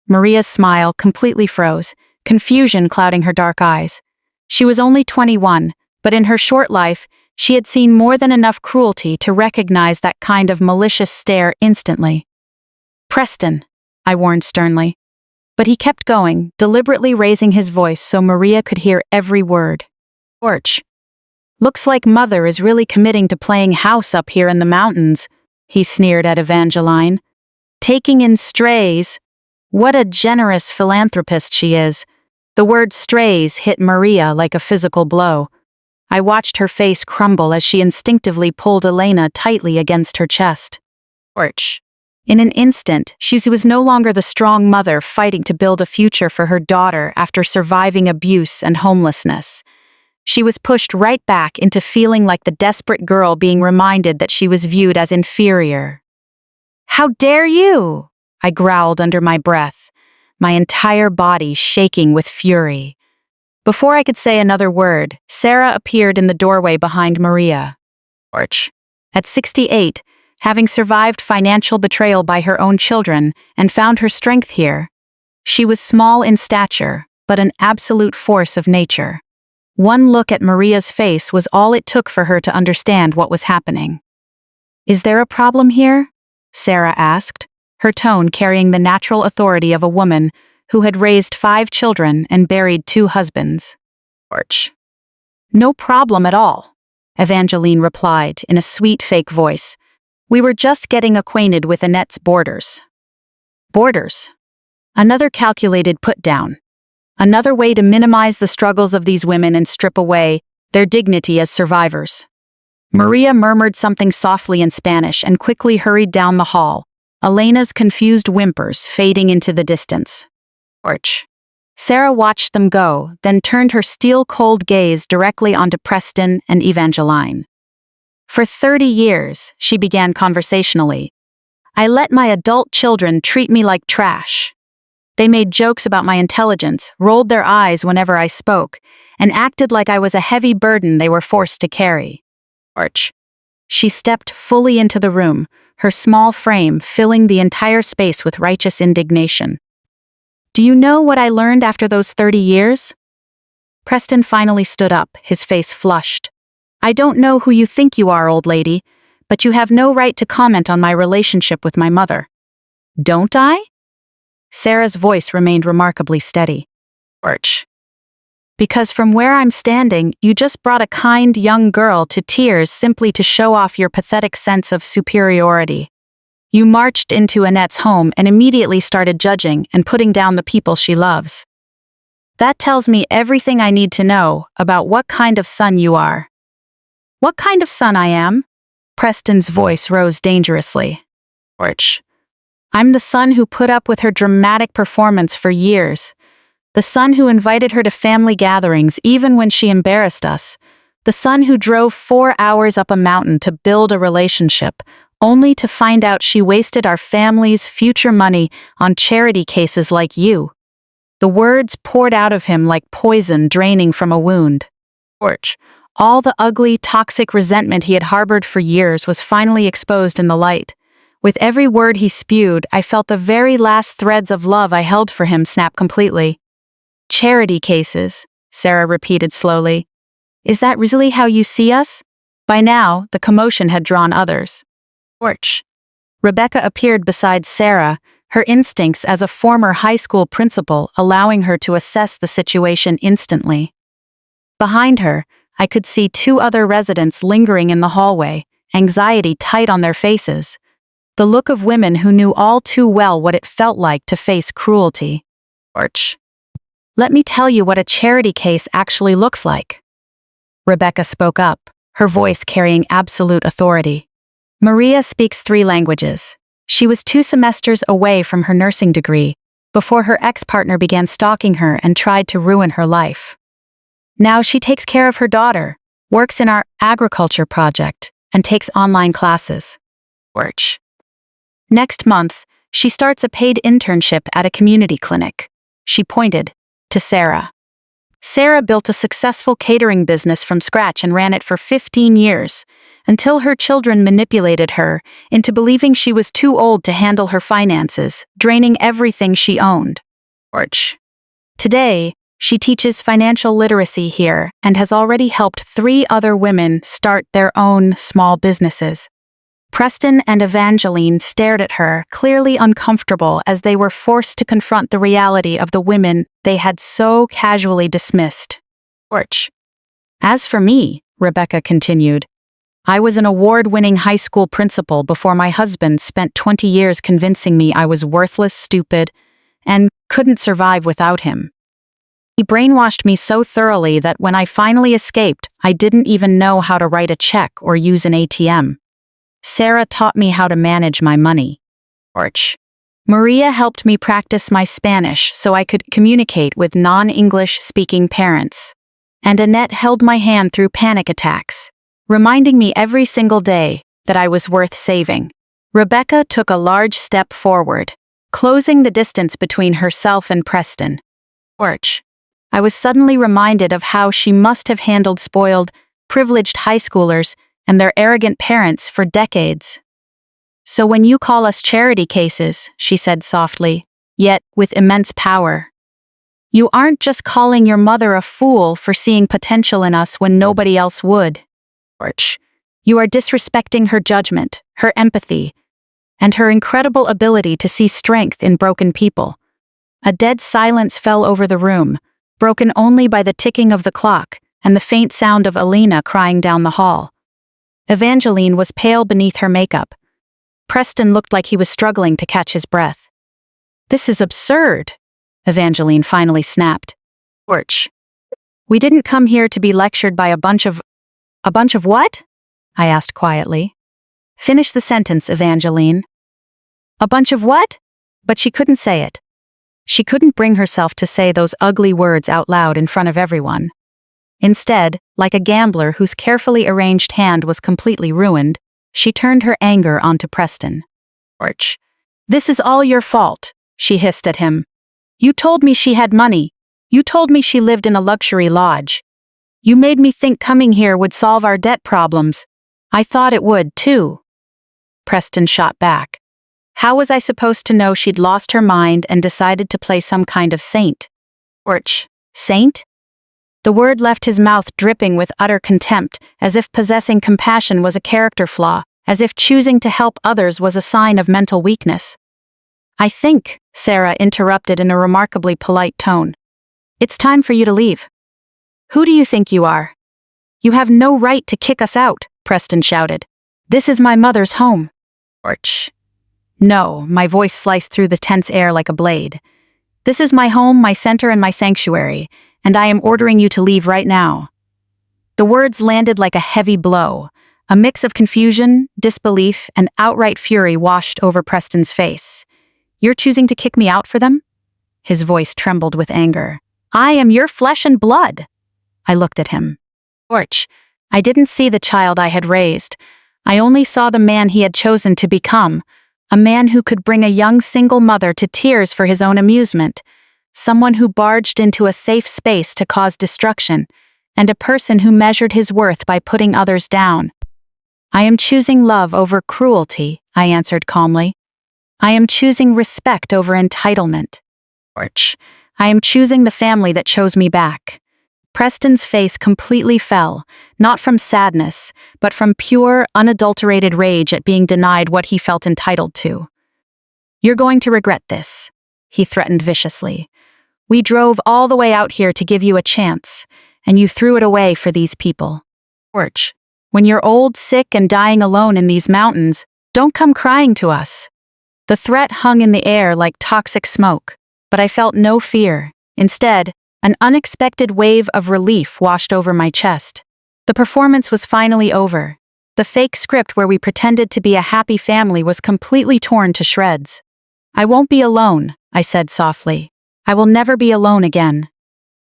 Maria's smile completely froze, confusion clouding her dark eyes. She was only 21, but in her short life, she had seen more than enough cruelty to recognize that kind of malicious stare instantly. Preston, I warned sternly. But he kept going, deliberately raising his voice so Maria could hear every word. Porch. Looks like Mother is really committing to playing house up here in the mountains, he sneered at Evangeline. Taking in strays. What a generous philanthropist she is. The word strays hit Maria like a physical blow. I watched her face crumble as she instinctively pulled Elena tightly against her chest. Porch. In an instant, she was no longer the strong mother fighting to build a future for her daughter after surviving abuse and homelessness. She was pushed right back into feeling like the desperate girl being reminded that she was viewed as inferior. How dare you? I growled under my breath, my entire body shaking with fury. Before I could say another word, Sarah appeared in the doorway behind Maria. Porch. At 68, having survived financial betrayal by her own children and found her strength here, she was small in stature, but an absolute force of nature. One look at Maria's face was all it took for her to understand what was happening. Is there a problem here? Sarah asked, her tone carrying the natural authority of a woman who had raised 5 children and buried 2 husbands. Porch. No problem at all, Evangeline replied in a sweet fake voice. We were just getting acquainted with Annette's boarders. Boarders. Another calculated put-down. Another way to minimize the struggles of these women and strip away their dignity as survivors. Maria murmured something softly in Spanish and quickly hurried down the hall, Elena's confused whimpers fading into the distance. Porch. Sarah watched them go, then turned her steel-cold gaze directly onto Preston and Evangeline. For 30 years, she began conversationally, I let my adult children treat me like trash. They made jokes about my intelligence, rolled their eyes whenever I spoke, and acted like I was a heavy burden they were forced to carry. Porch. She stepped fully into the room, her small frame filling the entire space with righteous indignation. Do you know what I learned after those 30 years? Preston finally stood up, his face flushed. I don't know who you think you are, old lady, but you have no right to comment on my relationship with my mother. Don't I? Sarah's voice remained remarkably steady. Porch. Because from where I'm standing, you just brought a kind young girl to tears simply to show off your pathetic sense of superiority. You marched into Annette's home and immediately started judging and putting down the people she loves. That tells me everything I need to know about what kind of son you are. What kind of son I am? Preston's voice rose dangerously. Porch. I'm the son who put up with her dramatic performance for years. The son who invited her to family gatherings even when she embarrassed us. The son who drove 4 hours up a mountain to build a relationship, only to find out she wasted our family's future money on charity cases like you. The words poured out of him like poison draining from a wound. Porch. All the ugly, toxic resentment he had harbored for years was finally exposed in the light. With every word he spewed, I felt the very last threads of love I held for him snap completely. Charity cases, Sarah repeated slowly. Is that really how you see us? By now, the commotion had drawn others. Porch. Rebecca appeared beside Sarah, her instincts as a former high school principal allowing her to assess the situation instantly. Behind her, I could see 2 other residents lingering in the hallway, anxiety tight on their faces. The look of women who knew all too well what it felt like to face cruelty. Porch. Let me tell you what a charity case actually looks like. Rebecca spoke up, her voice carrying absolute authority. Maria speaks 3 languages. She was 2 semesters away from her nursing degree, before her ex-partner began stalking her and tried to ruin her life. Now she takes care of her daughter, works in our agriculture project, and takes online classes. Next month, she starts a paid internship at a community clinic. She pointed to Sarah. Sarah built a successful catering business from scratch and ran it for 15 years, until her children manipulated her into believing she was too old to handle her finances, draining everything she owned. Today, she teaches financial literacy here and has already helped 3 other women start their own small businesses. Preston and Evangeline stared at her, clearly uncomfortable as they were forced to confront the reality of the women they had so casually dismissed. As for me, Rebecca continued, I was an award-winning high school principal before my husband spent 20 years convincing me I was worthless, stupid, and couldn't survive without him. He brainwashed me so thoroughly that when I finally escaped, I didn't even know how to write a check or use an ATM. Sarah taught me how to manage my money. Maria helped me practice my Spanish so I could communicate with non-English speaking parents. And Annette held my hand through panic attacks, reminding me every single day that I was worth saving. Rebecca took a large step forward, closing the distance between herself and Preston. I was suddenly reminded of how she must have handled spoiled, privileged high schoolers and their arrogant parents for decades. So when you call us charity cases, she said softly, yet with immense power, you aren't just calling your mother a fool for seeing potential in us when nobody else would. You are disrespecting her judgment, her empathy, and her incredible ability to see strength in broken people. A dead silence fell over the room, broken only by the ticking of the clock and the faint sound of Alina crying down the hall. Evangeline was pale beneath her makeup. Preston looked like he was struggling to catch his breath. This is absurd, Evangeline finally snapped. We didn't come here to be lectured by a bunch of what? I asked quietly. Finish the sentence, Evangeline. A bunch of what? But she couldn't say it. She couldn't bring herself to say those ugly words out loud in front of everyone. Instead, like a gambler whose carefully arranged hand was completely ruined, she turned her anger onto Preston. This is all your fault, she hissed at him. You told me she had money. You told me she lived in a luxury lodge. You made me think coming here would solve our debt problems. I thought it would, too. Preston shot back. How was I supposed to know she'd lost her mind and decided to play some kind of saint? Saint? The word left his mouth dripping with utter contempt, as if possessing compassion was a character flaw, as if choosing to help others was a sign of mental weakness. I think, Sarah interrupted in a remarkably polite tone. It's time for you to leave. Who do you think you are? You have no right to kick us out, Preston shouted. This is my mother's home. No, my voice sliced through the tense air like a blade. This is my home, my center, and my sanctuary, and I am ordering you to leave right now. The words landed like a heavy blow. A mix of confusion, disbelief, and outright fury washed over Preston's face. You're choosing to kick me out for them? His voice trembled with anger. I am your flesh and blood. I looked at him. I didn't see the child I had raised. I only saw the man he had chosen to become, a man who could bring a young single mother to tears for his own amusement, someone who barged into a safe space to cause destruction, and a person who measured his worth by putting others down. I am choosing love over cruelty, I answered calmly. I am choosing respect over entitlement. I am choosing the family that chose me back. Preston's face completely fell, not from sadness, but from pure, unadulterated rage at being denied what he felt entitled to. You're going to regret this, he threatened viciously. We drove all the way out here to give you a chance, and you threw it away for these people. When you're old, sick, and dying alone in these mountains, don't come crying to us. The threat hung in the air like toxic smoke, but I felt no fear. Instead, an unexpected wave of relief washed over my chest. The performance was finally over. The fake script where we pretended to be a happy family was completely torn to shreds. I won't be alone, I said softly. I will never be alone again.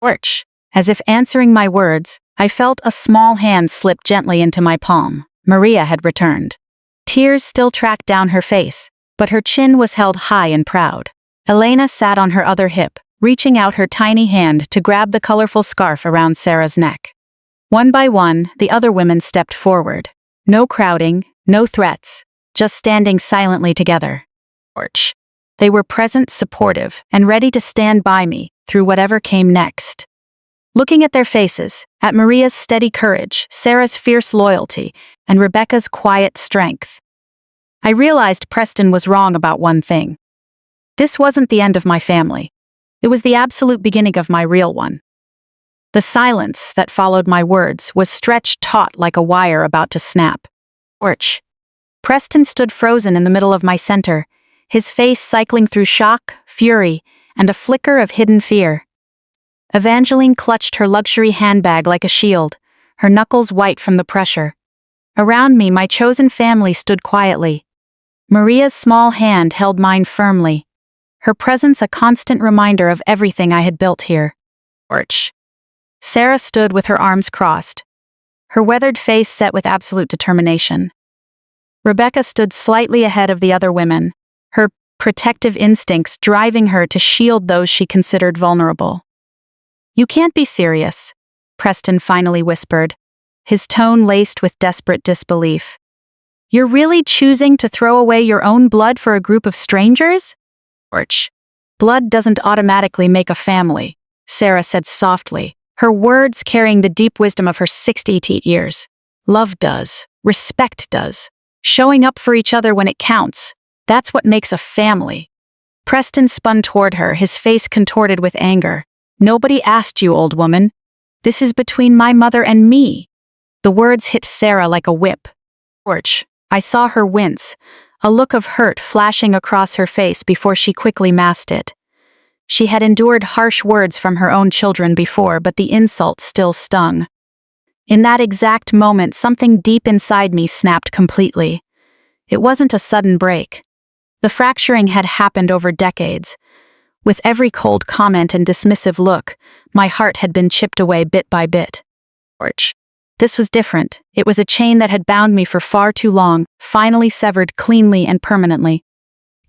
Porch. As if answering my words, I felt a small hand slip gently into my palm. Maria had returned. Tears still tracked down her face, but her chin was held high and proud. Elena sat on her other hip, reaching out her tiny hand to grab the colorful scarf around Sarah's neck. One by one, the other women stepped forward. No crowding, no threats, just standing silently together. Porch. They were present, supportive, and ready to stand by me through whatever came next. Looking at their faces, at Maria's steady courage, Sarah's fierce loyalty, and Rebecca's quiet strength, I realized Preston was wrong about one thing. This wasn't the end of my family. It was the absolute beginning of my real one. The silence that followed my words was stretched taut like a wire about to snap. Porch. Preston stood frozen in the middle of my center, his face cycling through shock, fury, and a flicker of hidden fear. Evangeline clutched her luxury handbag like a shield, her knuckles white from the pressure. Around me, my chosen family stood quietly. Maria's small hand held mine firmly, her presence a constant reminder of everything I had built here. Porch. Sarah stood with her arms crossed, her weathered face set with absolute determination. Rebecca stood slightly ahead of the other women, her protective instincts driving her to shield those she considered vulnerable. You can't be serious, Preston finally whispered, his tone laced with desperate disbelief. You're really choosing to throw away your own blood for a group of strangers? Porch. Blood doesn't automatically make a family, Sarah said softly, her words carrying the deep wisdom of her 68 years. Love does. Respect does. Showing up for each other when it counts. That's what makes a family. Preston spun toward her, his face contorted with anger. Nobody asked you, old woman. This is between my mother and me. The words hit Sarah like a whip. Porch. I saw her wince, a look of hurt flashing across her face before she quickly masked it. She had endured harsh words from her own children before, but the insult still stung. In that exact moment, something deep inside me snapped completely. It wasn't a sudden break. The fracturing had happened over decades. With every cold comment and dismissive look, my heart had been chipped away bit by bit. Porch. This was different. It was a chain that had bound me for far too long, finally severed cleanly and permanently.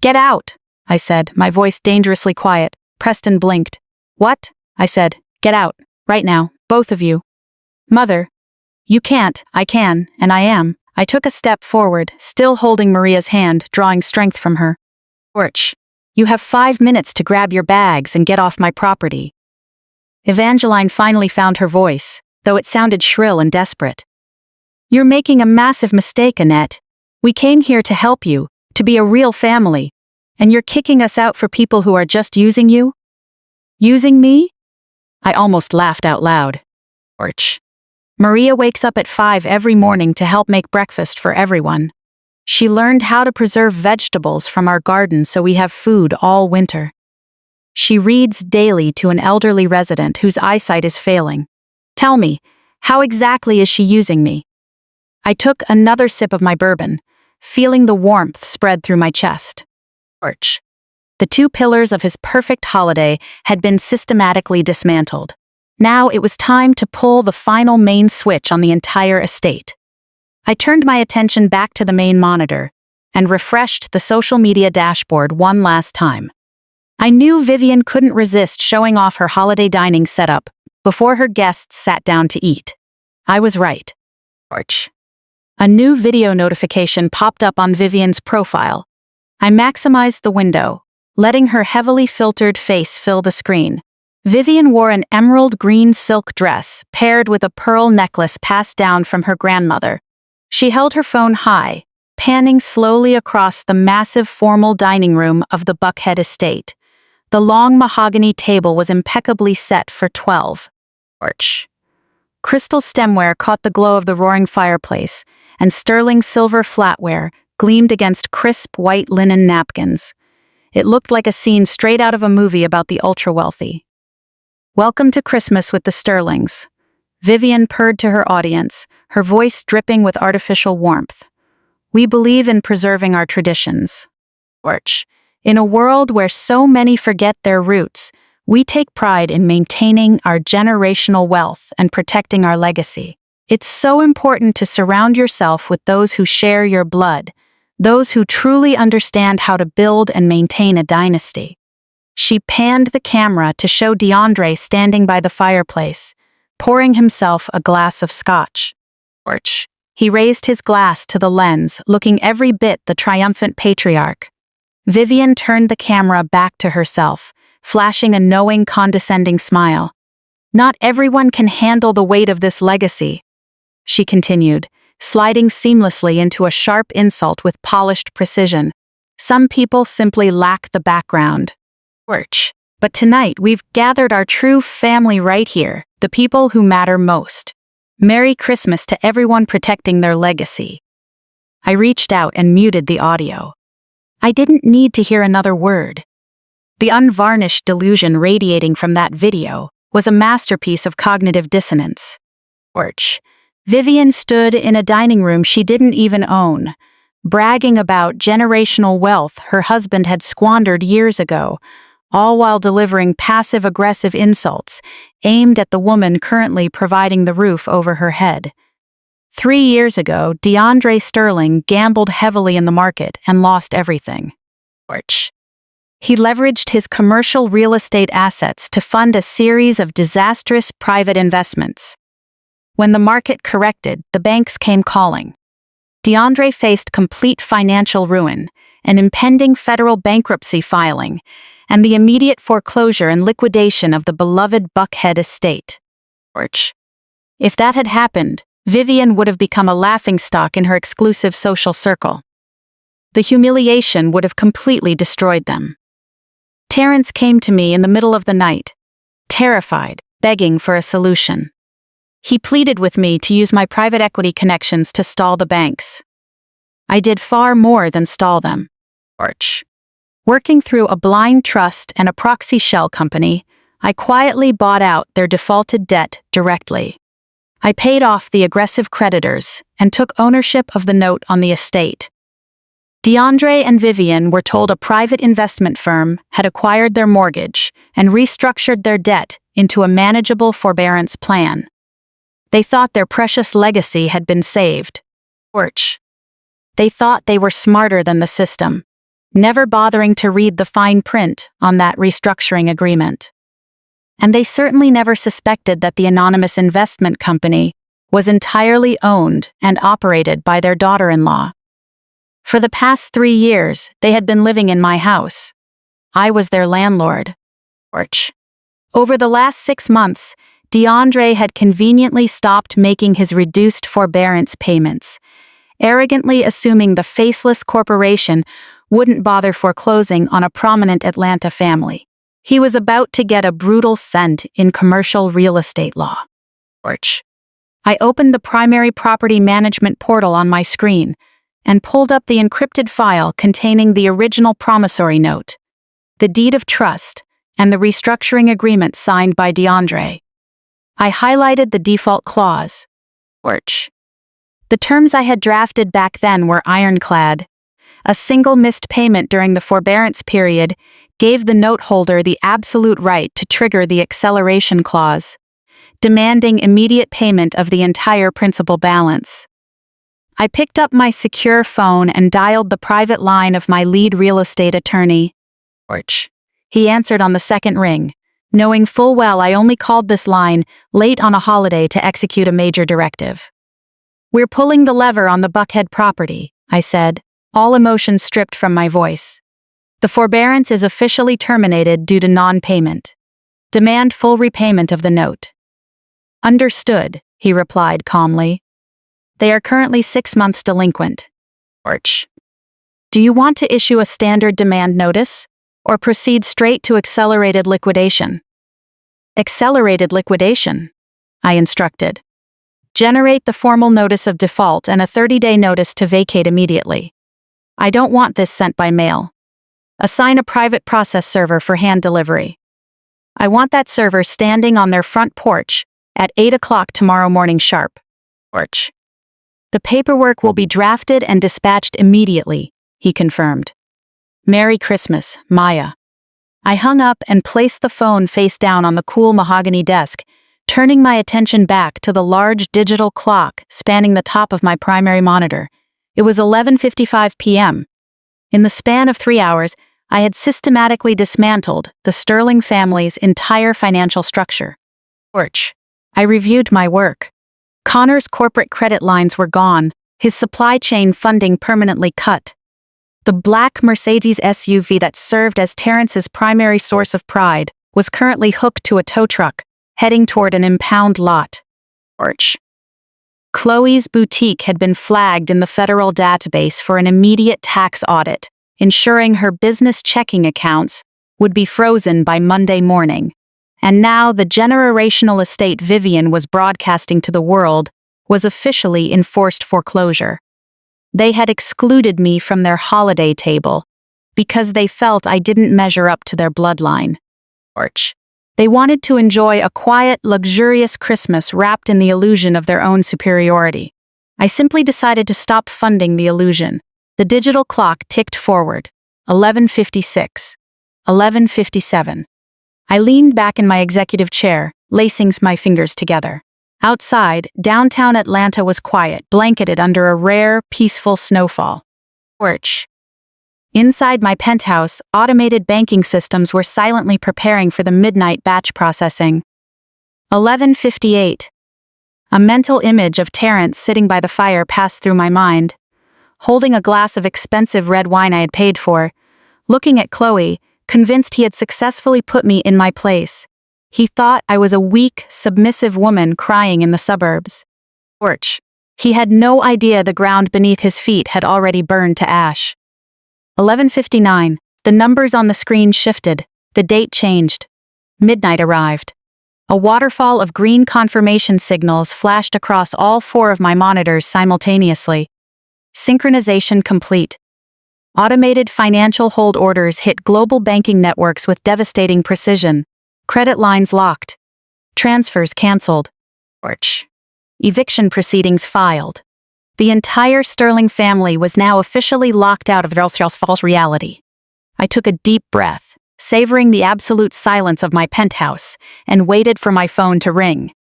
Get out, I said, my voice dangerously quiet. Preston blinked. What? I said. Get out, right now, both of you. Mother. You can't, I can, and I am. I took a step forward, still holding Maria's hand, drawing strength from her. Porch. You have 5 minutes to grab your bags and get off my property. Evangeline finally found her voice, though it sounded shrill and desperate. You're making a massive mistake, Annette. We came here to help you, to be a real family, and you're kicking us out for people who are just using you? Using me? I almost laughed out loud. Porch. Maria wakes up at 5 every morning to help make breakfast for everyone. She learned how to preserve vegetables from our garden so we have food all winter. She reads daily to an elderly resident whose eyesight is failing. Tell me, how exactly is she using me? I took another sip of my bourbon, feeling the warmth spread through my chest. Porch. The 2 pillars of his perfect holiday had been systematically dismantled. Now it was time to pull the final main switch on the entire estate. I turned my attention back to the main monitor and refreshed the social media dashboard one last time. I knew Vivian couldn't resist showing off her holiday dining setup before her guests sat down to eat. I was right. Porch. A new video notification popped up on Vivian's profile. I maximized the window, letting her heavily filtered face fill the screen. Vivian wore an emerald green silk dress paired with a pearl necklace passed down from her grandmother. She held her phone high, panning slowly across the massive formal dining room of the Buckhead estate. The long mahogany table was impeccably set for 12. Porch. Crystal stemware caught the glow of the roaring fireplace, and sterling silver flatware gleamed against crisp white linen napkins. It looked like a scene straight out of a movie about the ultra-wealthy. Welcome to Christmas with the Sterlings. Vivian purred to her audience, her voice dripping with artificial warmth. We believe in preserving our traditions. Porch. In a world where so many forget their roots, we take pride in maintaining our generational wealth and protecting our legacy. It's so important to surround yourself with those who share your blood, those who truly understand how to build and maintain a dynasty. She panned the camera to show DeAndre standing by the fireplace, pouring himself a glass of scotch. He raised his glass to the lens, looking every bit the triumphant patriarch. Vivian turned the camera back to herself, flashing a knowing, condescending smile. "Not everyone can handle the weight of this legacy," she continued, sliding seamlessly into a sharp insult with polished precision. "Some people simply lack the background. But tonight we've gathered our true family right here, the people who matter most. Merry Christmas to everyone protecting their legacy." I reached out and muted the audio. I didn't need to hear another word. The unvarnished delusion radiating from that video was a masterpiece of cognitive dissonance. Vivian stood in a dining room she didn't even own, bragging about generational wealth her husband had squandered years ago, all while delivering passive-aggressive insults aimed at the woman currently providing the roof over her head. 3 years ago, DeAndre Sterling gambled heavily in the market and lost everything. He leveraged his commercial real estate assets to fund a series of disastrous private investments. When the market corrected, the banks came calling. DeAndre faced complete financial ruin, an impending federal bankruptcy filing, and the immediate foreclosure and liquidation of the beloved Buckhead estate. If that had happened, Vivian would have become a laughingstock in her exclusive social circle. The humiliation would have completely destroyed them. Terrence came to me in the middle of the night, terrified, begging for a solution. He pleaded with me to use my private equity connections to stall the banks. I did far more than stall them. Working through a blind trust and a proxy shell company, I quietly bought out their defaulted debt directly. I paid off the aggressive creditors and took ownership of the note on the estate. DeAndre and Vivian were told a private investment firm had acquired their mortgage and restructured their debt into a manageable forbearance plan. They thought their precious legacy had been saved. They thought they were smarter than the system, never bothering to read the fine print on that restructuring agreement. And they certainly never suspected that the anonymous investment company was entirely owned and operated by their daughter-in-law. For the past 3 years, they had been living in my house. I was their landlord. Over the last 6 months, DeAndre had conveniently stopped making his reduced forbearance payments, arrogantly assuming the faceless corporation wouldn't bother foreclosing on a prominent Atlanta family. He was about to get a brutal cent in commercial real estate law. I opened the primary property management portal on my screen and pulled up the encrypted file containing the original promissory note, the deed of trust, and the restructuring agreement signed by DeAndre. I highlighted the default clause. The terms I had drafted back then were ironclad. A single missed payment during the forbearance period gave the note holder the absolute right to trigger the acceleration clause, demanding immediate payment of the entire principal balance. I picked up my secure phone and dialed the private line of my lead real estate attorney. He answered on the second ring, knowing full well I only called this line late on a holiday to execute a major directive. "We're pulling the lever on the Buckhead property," I said, all emotion stripped from my voice. "The forbearance is officially terminated due to non-payment. Demand full repayment of the note." "Understood," he replied calmly. "They are currently 6 months delinquent." "Do you want to issue a standard demand notice, or proceed straight to accelerated liquidation?" "Accelerated liquidation," I instructed. "Generate the formal notice of default and a 30-day notice to vacate immediately. I don't want this sent by mail. Assign a private process server for hand delivery. I want that server standing on their front porch at 8 o'clock tomorrow morning sharp." "The paperwork will be drafted and dispatched immediately," he confirmed. Merry Christmas, Maya. I hung up and placed the phone face down on the cool mahogany desk, turning my attention back to the large digital clock spanning the top of my primary monitor. It was 11:55 p.m. In the span of 3 hours, I had systematically dismantled the Sterling family's entire financial structure. I reviewed my work. Connor's corporate credit lines were gone, his supply chain funding permanently cut. The black Mercedes SUV that served as Terrence's primary source of pride was currently hooked to a tow truck, heading toward an impound lot. Chloe's boutique had been flagged in the federal database for an immediate tax audit, ensuring her business checking accounts would be frozen by Monday morning. And now the generational estate Vivian was broadcasting to the world was officially in forced foreclosure. They had excluded me from their holiday table because they felt I didn't measure up to their bloodline. They wanted to enjoy a quiet, luxurious Christmas wrapped in the illusion of their own superiority. I simply decided to stop funding the illusion. The digital clock ticked forward. 11:56. 11:57. I leaned back in my executive chair, lacing my fingers together. Outside, downtown Atlanta was quiet, blanketed under a rare, peaceful snowfall. Inside my penthouse, automated banking systems were silently preparing for the midnight batch processing. 11:58. A mental image of Terrence sitting by the fire passed through my mind. Holding a glass of expensive red wine I had paid for, looking at Chloe, convinced he had successfully put me in my place. He thought I was a weak, submissive woman crying in the suburbs. He had no idea the ground beneath his feet had already burned to ash. 11:59. The numbers on the screen shifted. The date changed. Midnight arrived. A waterfall of green confirmation signals flashed across all 4 of my monitors simultaneously. Synchronization complete. Automated financial hold orders hit global banking networks with devastating precision. Credit lines locked. Transfers canceled. Eviction proceedings filed. The entire Sterling family was now officially locked out of their false reality. I took a deep breath, savoring the absolute silence of my penthouse, and waited for my phone to ring.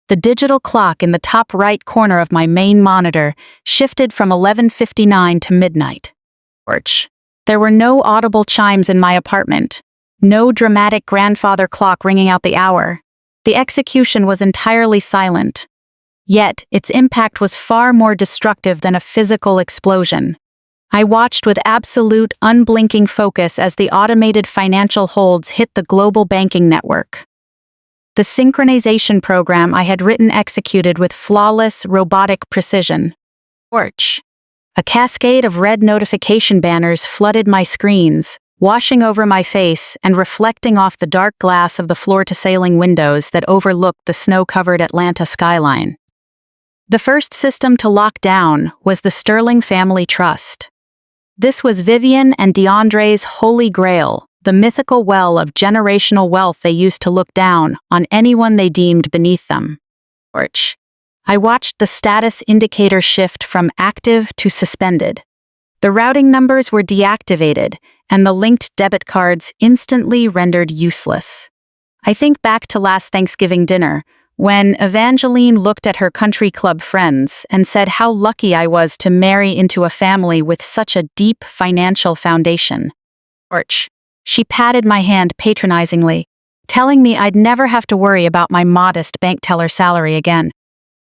The digital clock in the top right corner of my main monitor shifted from 11:59 to midnight. There were no audible chimes in my apartment. No dramatic grandfather clock ringing out the hour. The execution was entirely silent. Yet, its impact was far more destructive than a physical explosion. I watched with absolute, unblinking focus as the automated financial holds hit the global banking network. The synchronization program I had written executed with flawless, robotic precision. A cascade of red notification banners flooded my screens, washing over my face and reflecting off the dark glass of the floor-to-ceiling windows that overlooked the snow-covered Atlanta skyline. The first system to lock down was the Sterling Family Trust. This was Vivian and DeAndre's holy grail, the mythical well of generational wealth they used to look down on anyone they deemed beneath them. I watched the status indicator shift from active to suspended. The routing numbers were deactivated, and the linked debit cards instantly rendered useless. I think back to last Thanksgiving dinner, when Evangeline looked at her country club friends and said how lucky I was to marry into a family with such a deep financial foundation. She patted my hand patronizingly, telling me I'd never have to worry about my modest bank teller salary again.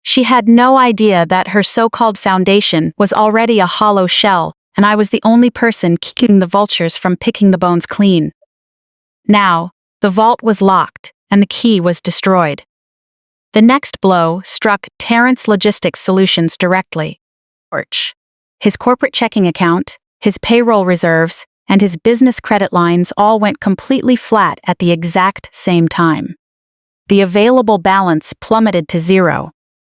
She had no idea that her so-called foundation was already a hollow shell, and I was the only person keeping the vultures from picking the bones clean. Now, the vault was locked, and the key was destroyed. The next blow struck Terrence Logistics Solutions directly. His corporate checking account, his payroll reserves, and his business credit lines all went completely flat at the exact same time. The available balance plummeted to 0.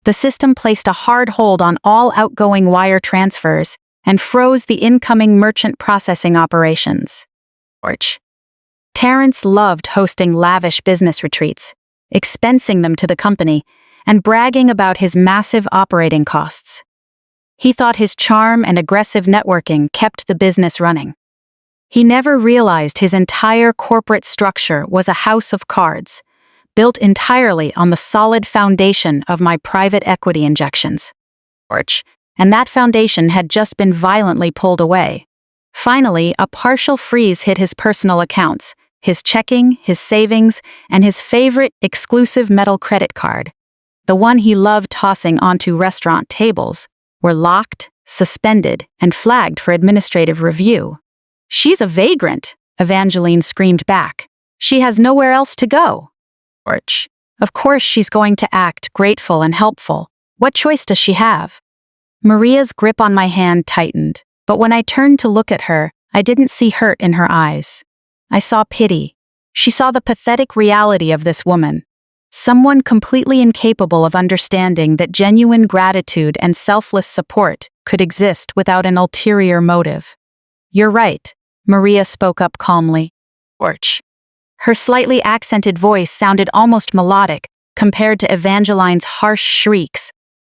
The system placed a hard hold on all outgoing wire transfers and froze the incoming merchant processing operations. Terrence loved hosting lavish business retreats, expensing them to the company, and bragging about his massive operating costs. He thought his charm and aggressive networking kept the business running. He never realized his entire corporate structure was a house of cards, built entirely on the solid foundation of my private equity injections. And that foundation had just been violently pulled away. Finally, a partial freeze hit his personal accounts, his checking, his savings, and his favorite exclusive metal credit card, the one he loved tossing onto restaurant tables, were locked, suspended, and flagged for administrative review. "She's a vagrant," Evangeline screamed back. "She has nowhere else to go." Of course she's going to act grateful and helpful. What choice does she have? Maria's grip on my hand tightened, but when I turned to look at her, I didn't see hurt in her eyes. I saw pity. She saw the pathetic reality of this woman. Someone completely incapable of understanding that genuine gratitude and selfless support could exist without an ulterior motive. "You're right," Maria spoke up calmly. Her slightly accented voice sounded almost melodic compared to Evangeline's harsh shrieks.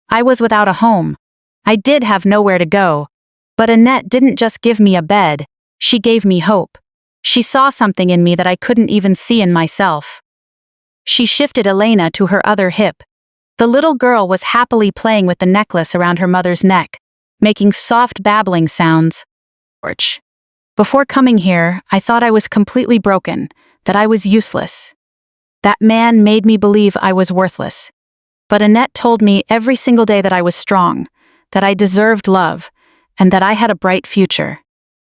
"I was without a home. I did have nowhere to go. But Annette didn't just give me a bed, she gave me hope. She saw something in me that I couldn't even see in myself." She shifted Elena to her other hip. The little girl was happily playing with the necklace around her mother's neck, making soft babbling sounds. "Before coming here, I thought I was completely broken, that I was useless. That man made me believe I was worthless. But Annette told me every single day that I was strong, that I deserved love, and that I had a bright future.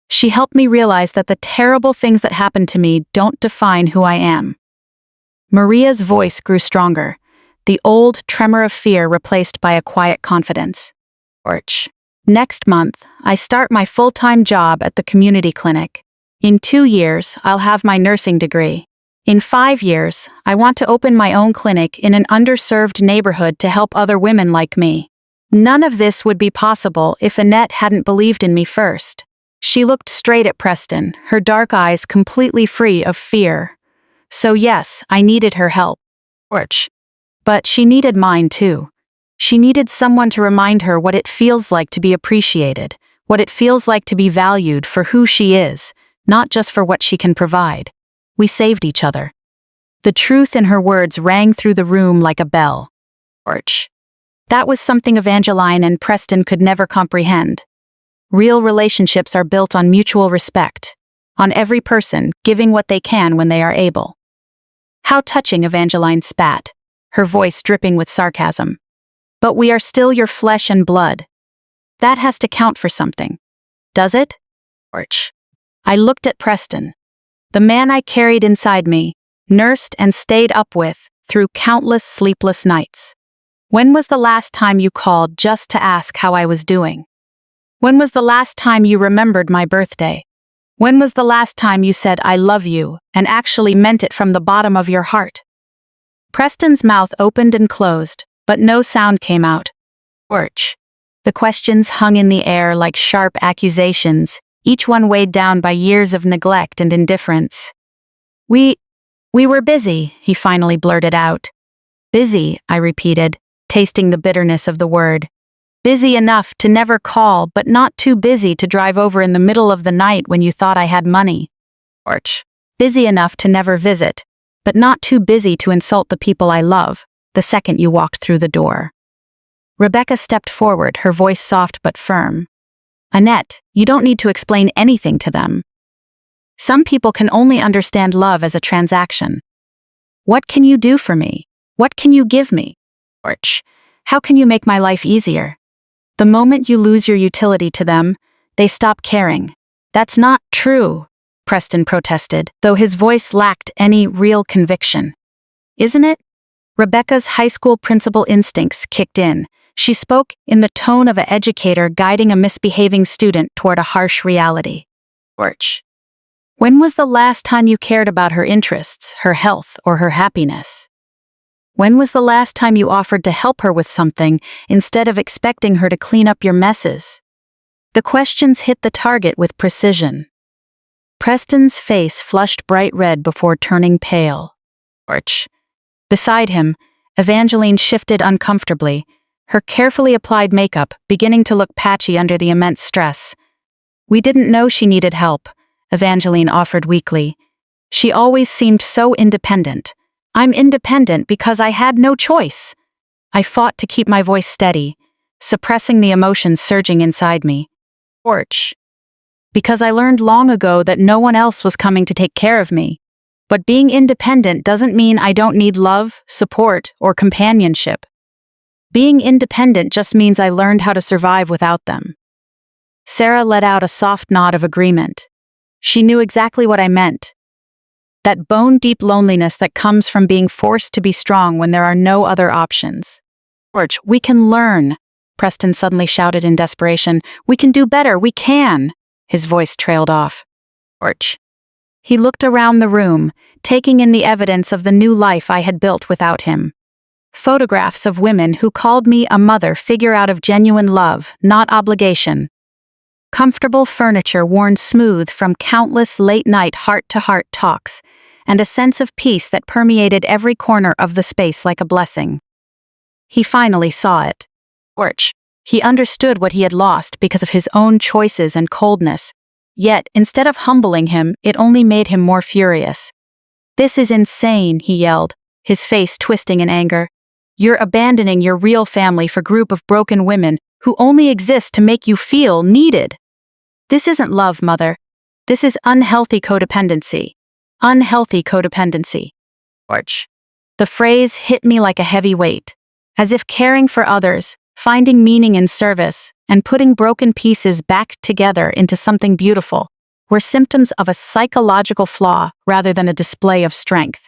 She helped me realize that the terrible things that happened to me don't define who I am." Maria's voice grew stronger, the old tremor of fear replaced by a quiet confidence. "Next month, I start my full-time job at the community clinic. In 2 years, I'll have my nursing degree. In 5 years, I want to open my own clinic in an underserved neighborhood to help other women like me. None of this would be possible if Annette hadn't believed in me first." She looked straight at Preston, her dark eyes completely free of fear. "So yes, I needed her help. But she needed mine too. She needed someone to remind her what it feels like to be appreciated, what it feels like to be valued for who she is, not just for what she can provide. We saved each other." The truth in her words rang through the room like a bell. That was something Evangeline and Preston could never comprehend. Real relationships are built on mutual respect, on every person giving what they can when they are able. "How touching," Evangeline spat, her voice dripping with sarcasm. "But we are still your flesh and blood. That has to count for something. Does it?" I looked at Preston, the man I carried inside me, nursed and stayed up with through countless sleepless nights. "When was the last time you called just to ask how I was doing? When was the last time you remembered my birthday? When was the last time you said I love you and actually meant it from the bottom of your heart?" Preston's mouth opened and closed, but no sound came out. The questions hung in the air like sharp accusations, each one weighed down by years of neglect and indifference. We were busy," he finally blurted out. "Busy," I repeated, tasting the bitterness of the word. "Busy enough to never call, but not too busy to drive over in the middle of the night when you thought I had money. Busy enough to never visit, but not too busy to insult the people I love, the second you walked through the door." Rebecca stepped forward, her voice soft but firm. "Annette, you don't need to explain anything to them. Some people can only understand love as a transaction. What can you do for me? What can you give me? How can you make my life easier? The moment you lose your utility to them, they stop caring." "That's not true," Preston protested, though his voice lacked any real conviction. "Isn't it?" Rebecca's high school principal instincts kicked in. She spoke in the tone of an educator guiding a misbehaving student toward a harsh reality. "When was the last time you cared about her interests, her health, or her happiness? When was the last time you offered to help her with something instead of expecting her to clean up your messes?" The questions hit the target with precision. Preston's face flushed bright red before turning pale. Beside him, Evangeline shifted uncomfortably, her carefully applied makeup beginning to look patchy under the immense stress. "We didn't know she needed help, Evangeline offered weakly. She always seemed so independent. I'm independent because I had no choice. I fought to keep my voice steady, suppressing the emotions surging inside me. Porch. Because I learned long ago that no one else was coming to take care of me. But being independent doesn't mean I don't need love, support, or companionship. Being independent just means I learned how to survive without them. Sarah let out a soft nod of agreement. She knew exactly what I meant. That bone-deep loneliness that comes from being forced to be strong when there are no other options. George, we can learn, Preston suddenly shouted in desperation. We can do better, we can. His voice trailed off. George. He looked around the room, taking in the evidence of the new life I had built without him. Photographs of women who called me a mother figure out of genuine love, not obligation. Comfortable furniture worn smooth from countless late-night heart-to-heart talks, and a sense of peace that permeated every corner of the space like a blessing. He finally saw it. George. He understood what he had lost because of his own choices and coldness. Yet, instead of humbling him, it only made him more furious. This is insane, he yelled, his face twisting in anger. You're abandoning your real family for a group of broken women who only exist to make you feel needed. This isn't love, Mother. This is unhealthy codependency. Unhealthy codependency. George. The phrase hit me like a heavy weight, as if caring for others, finding meaning in service, and putting broken pieces back together into something beautiful were symptoms of a psychological flaw rather than a display of strength.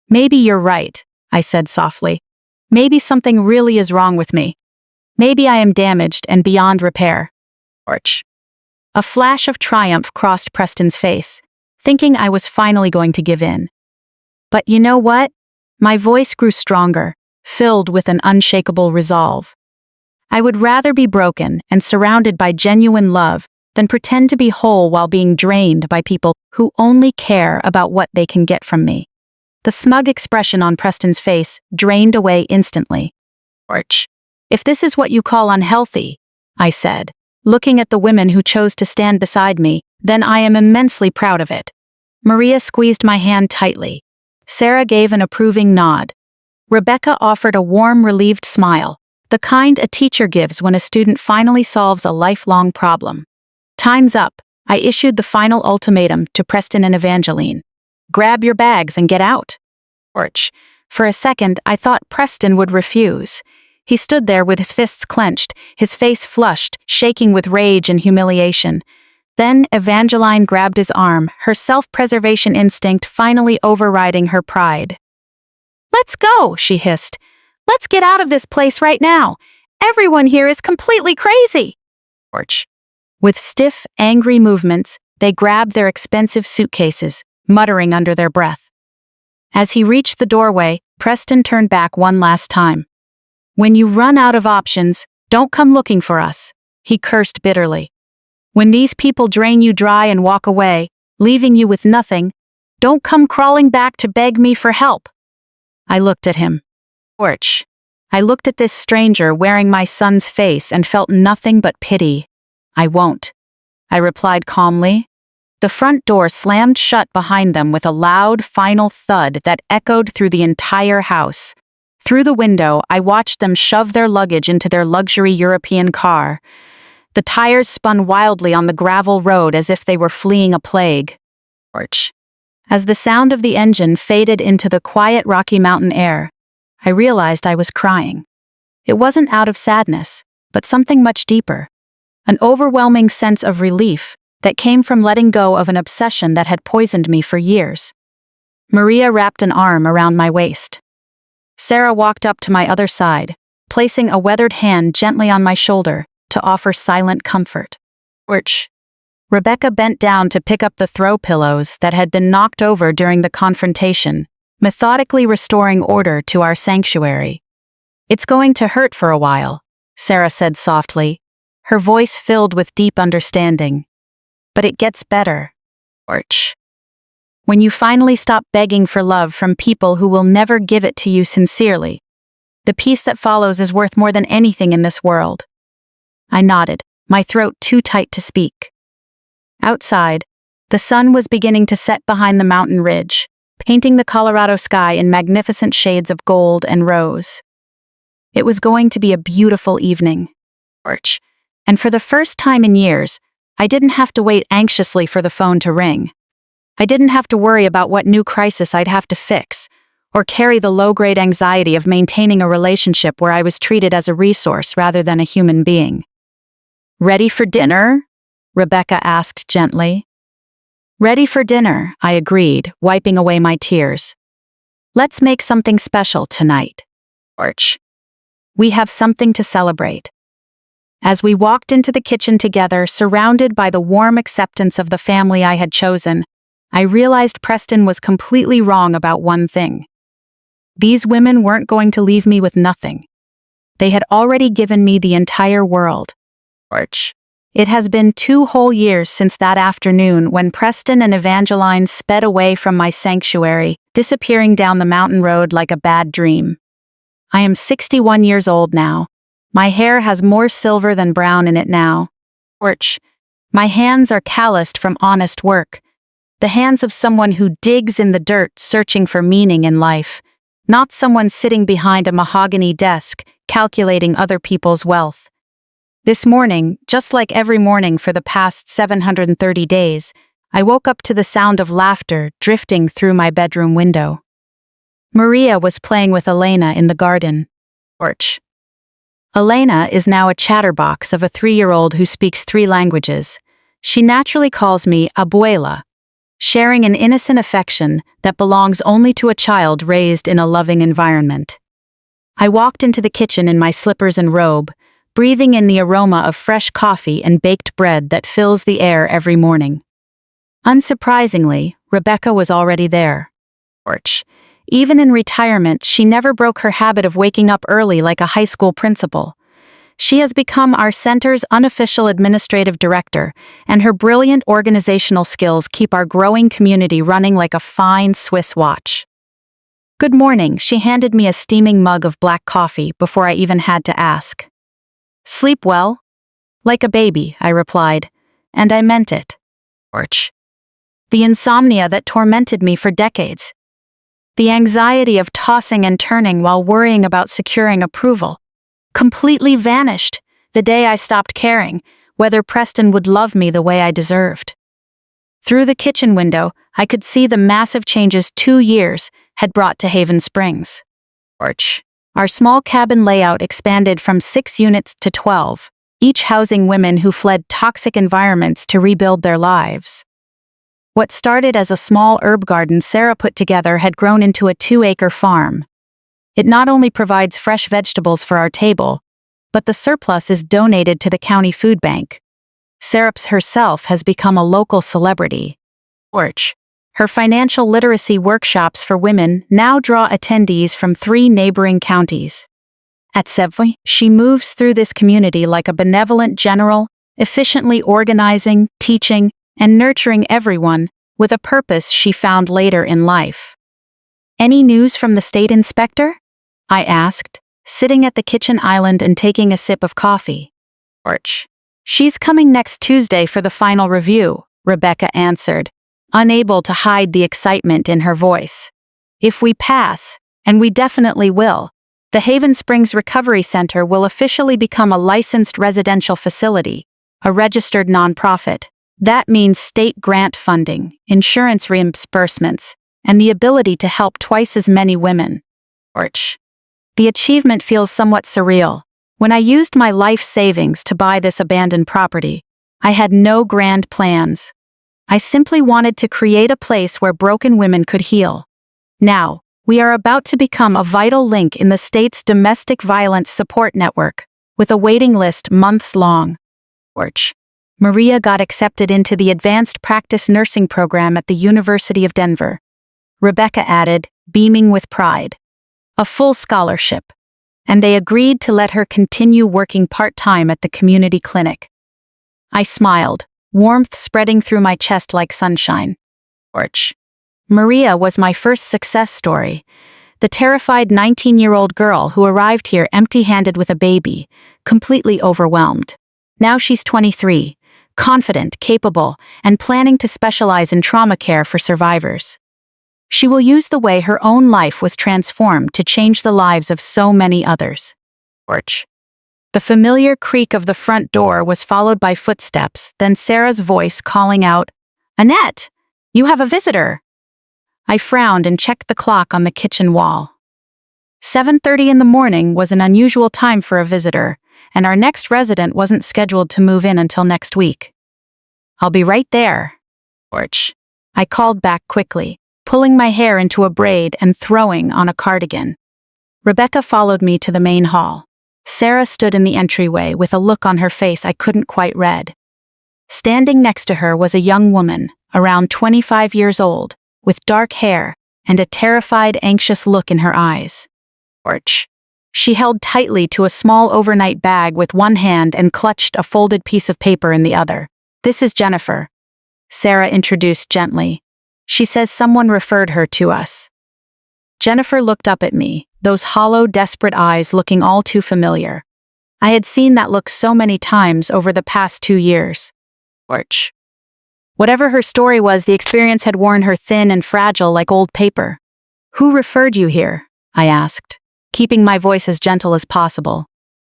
Maybe you're right, I said softly. Maybe something really is wrong with me. Maybe I am damaged and beyond repair. George. A flash of triumph crossed Preston's face, thinking I was finally going to give in. But you know what? My voice grew stronger, filled with an unshakable resolve. I would rather be broken and surrounded by genuine love than pretend to be whole while being drained by people who only care about what they can get from me. The smug expression on Preston's face drained away instantly. George. If this is what you call unhealthy, I said, looking at the women who chose to stand beside me, then I am immensely proud of it. Maria squeezed my hand tightly. Sarah gave an approving nod. Rebecca offered a warm, relieved smile, the kind a teacher gives when a student finally solves a lifelong problem. Time's up, I issued the final ultimatum to Preston and Evangeline. Grab your bags and get out. George. For a second, I thought Preston would refuse. He stood there with his fists clenched, his face flushed, shaking with rage and humiliation. Then Evangeline grabbed his arm, her self-preservation instinct finally overriding her pride. Let's go, she hissed. Let's get out of this place right now. Everyone here is completely crazy. George. With stiff, angry movements, they grabbed their expensive suitcases, muttering under their breath. As he reached the doorway, Preston turned back one last time. When you run out of options, don't come looking for us, he cursed bitterly. When these people drain you dry and walk away, leaving you with nothing, don't come crawling back to beg me for help. I looked at him. George. I looked at this stranger wearing my son's face and felt nothing but pity. I won't, I replied calmly. The front door slammed shut behind them with a loud, final thud that echoed through the entire house. Through the window, I watched them shove their luggage into their luxury European car. The tires spun wildly on the gravel road as if they were fleeing a plague. George. As the sound of the engine faded into the quiet Rocky Mountain air, I realized I was crying. It wasn't out of sadness, but something much deeper. An overwhelming sense of relief that came from letting go of an obsession that had poisoned me for years. Maria wrapped an arm around my waist. Sarah walked up to my other side, placing a weathered hand gently on my shoulder to offer silent comfort. George. Rebecca bent down to pick up the throw pillows that had been knocked over during the confrontation, methodically restoring order to our sanctuary. It's going to hurt for a while, Sarah said softly, her voice filled with deep understanding. But it gets better, George. When you finally stop begging for love from people who will never give it to you sincerely, the peace that follows is worth more than anything in this world. I nodded, my throat too tight to speak. Outside, The sun was beginning to set behind the mountain ridge, painting the Colorado sky in magnificent shades of gold and rose. It was going to be a beautiful evening. And for the first time in years, I didn't have to wait anxiously for the phone to ring. I didn't have to worry about what new crisis I'd have to fix, or carry the low-grade anxiety of maintaining a relationship where I was treated as a resource rather than a human being. "Ready for dinner?" Rebecca asked gently. "Ready for dinner," I agreed, wiping away my tears. "Let's make something special tonight. We have something to celebrate." As we walked into the kitchen together, surrounded by the warm acceptance of the family I had chosen, I realized Preston was completely wrong about one thing. These women weren't going to leave me with nothing. They had already given me the entire world. It has been 2 whole years since that afternoon when Preston and Evangeline sped away from my sanctuary, disappearing down the mountain road like a bad dream. I am 61 years old now. My hair has more silver than brown in it now. My hands are calloused from honest work. The hands of someone who digs in the dirt searching for meaning in life, not someone sitting behind a mahogany desk calculating other people's wealth. This morning, just like every morning for the past 730 days, I woke up to the sound of laughter drifting through my bedroom window. Maria was playing with Elena in the garden. Elena is now a chatterbox of a 3-year-old who speaks 3 languages. She naturally calls me abuela, sharing an innocent affection that belongs only to a child raised in a loving environment. I walked into the kitchen in my slippers and robe, breathing in the aroma of fresh coffee and baked bread that fills the air every morning. Unsurprisingly, Rebecca was already there. Even in retirement, she never broke her habit of waking up early like a high school principal. She has become our center's unofficial administrative director, and her brilliant organizational skills keep our growing community running like a fine Swiss watch. "Good morning," she handed me a steaming mug of black coffee before I even had to ask. "Sleep well?" "Like a baby," I replied, and I meant it. The insomnia that tormented me for decades. The anxiety of tossing and turning while worrying about securing approval completely vanished the day I stopped caring whether Preston would love me the way I deserved. Through the kitchen window, I could see the massive changes 2 years had brought to Haven Springs. Our small cabin layout expanded from 6 units to 12, each housing women who fled toxic environments to rebuild their lives. What started as a small herb garden Sarah put together had grown into a 2-acre farm. It not only provides fresh vegetables for our table, but the surplus is donated to the county food bank. Sarah herself has become a local celebrity. Her financial literacy workshops for women now draw attendees from 3 neighboring counties. At Sevwy, she moves through this community like a benevolent general, efficiently organizing, teaching, and nurturing everyone with a purpose she found later in life. "Any news from the state inspector?" I asked, sitting at the kitchen island and taking a sip of coffee. "She's coming next Tuesday for the final review," Rebecca answered, unable to hide the excitement in her voice. "If we pass, and we definitely will, the Haven Springs Recovery Center will officially become a licensed residential facility, a registered nonprofit. That means state grant funding, insurance reimbursements, and the ability to help twice as many women." The achievement feels somewhat surreal. When I used my life savings to buy this abandoned property, I had no grand plans. I simply wanted to create a place where broken women could heal. Now, we are about to become a vital link in the state's domestic violence support network, with a waiting list months long. Maria got accepted into the advanced practice nursing program at the University of Denver. Rebecca added, beaming with pride. A full scholarship. And they agreed to let her continue working part-time at the community clinic. I smiled, warmth spreading through my chest like sunshine. Maria was my first success story. The terrified 19-year-old girl who arrived here empty-handed with a baby, completely overwhelmed. Now she's 23, confident, capable, and planning to specialize in trauma care for survivors. She will use the way her own life was transformed to change the lives of so many others. Porch. The familiar creak of the front door was followed by footsteps, then Sarah's voice calling out, "Annette, you have a visitor." I frowned and checked the clock on the kitchen wall. 7:30 in the morning was an unusual time for a visitor, and our next resident wasn't scheduled to move in until next week. "I'll be right there." Porch. I called back quickly, pulling my hair into a braid and throwing on a cardigan. Rebecca followed me to the main hall. Sarah stood in the entryway with a look on her face I couldn't quite read. Standing next to her was a young woman, around 25 years old, with dark hair and a terrified, anxious look in her eyes. Porch. She held tightly to a small overnight bag with one hand and clutched a folded piece of paper in the other. "This is Jennifer," Sarah introduced gently. "She says someone referred her to us." Jennifer looked up at me, those hollow, desperate eyes looking all too familiar. I had seen that look so many times over the past 2 years. Porch. Whatever her story was, the experience had worn her thin and fragile like old paper. "Who referred you here?" I asked, keeping my voice as gentle as possible.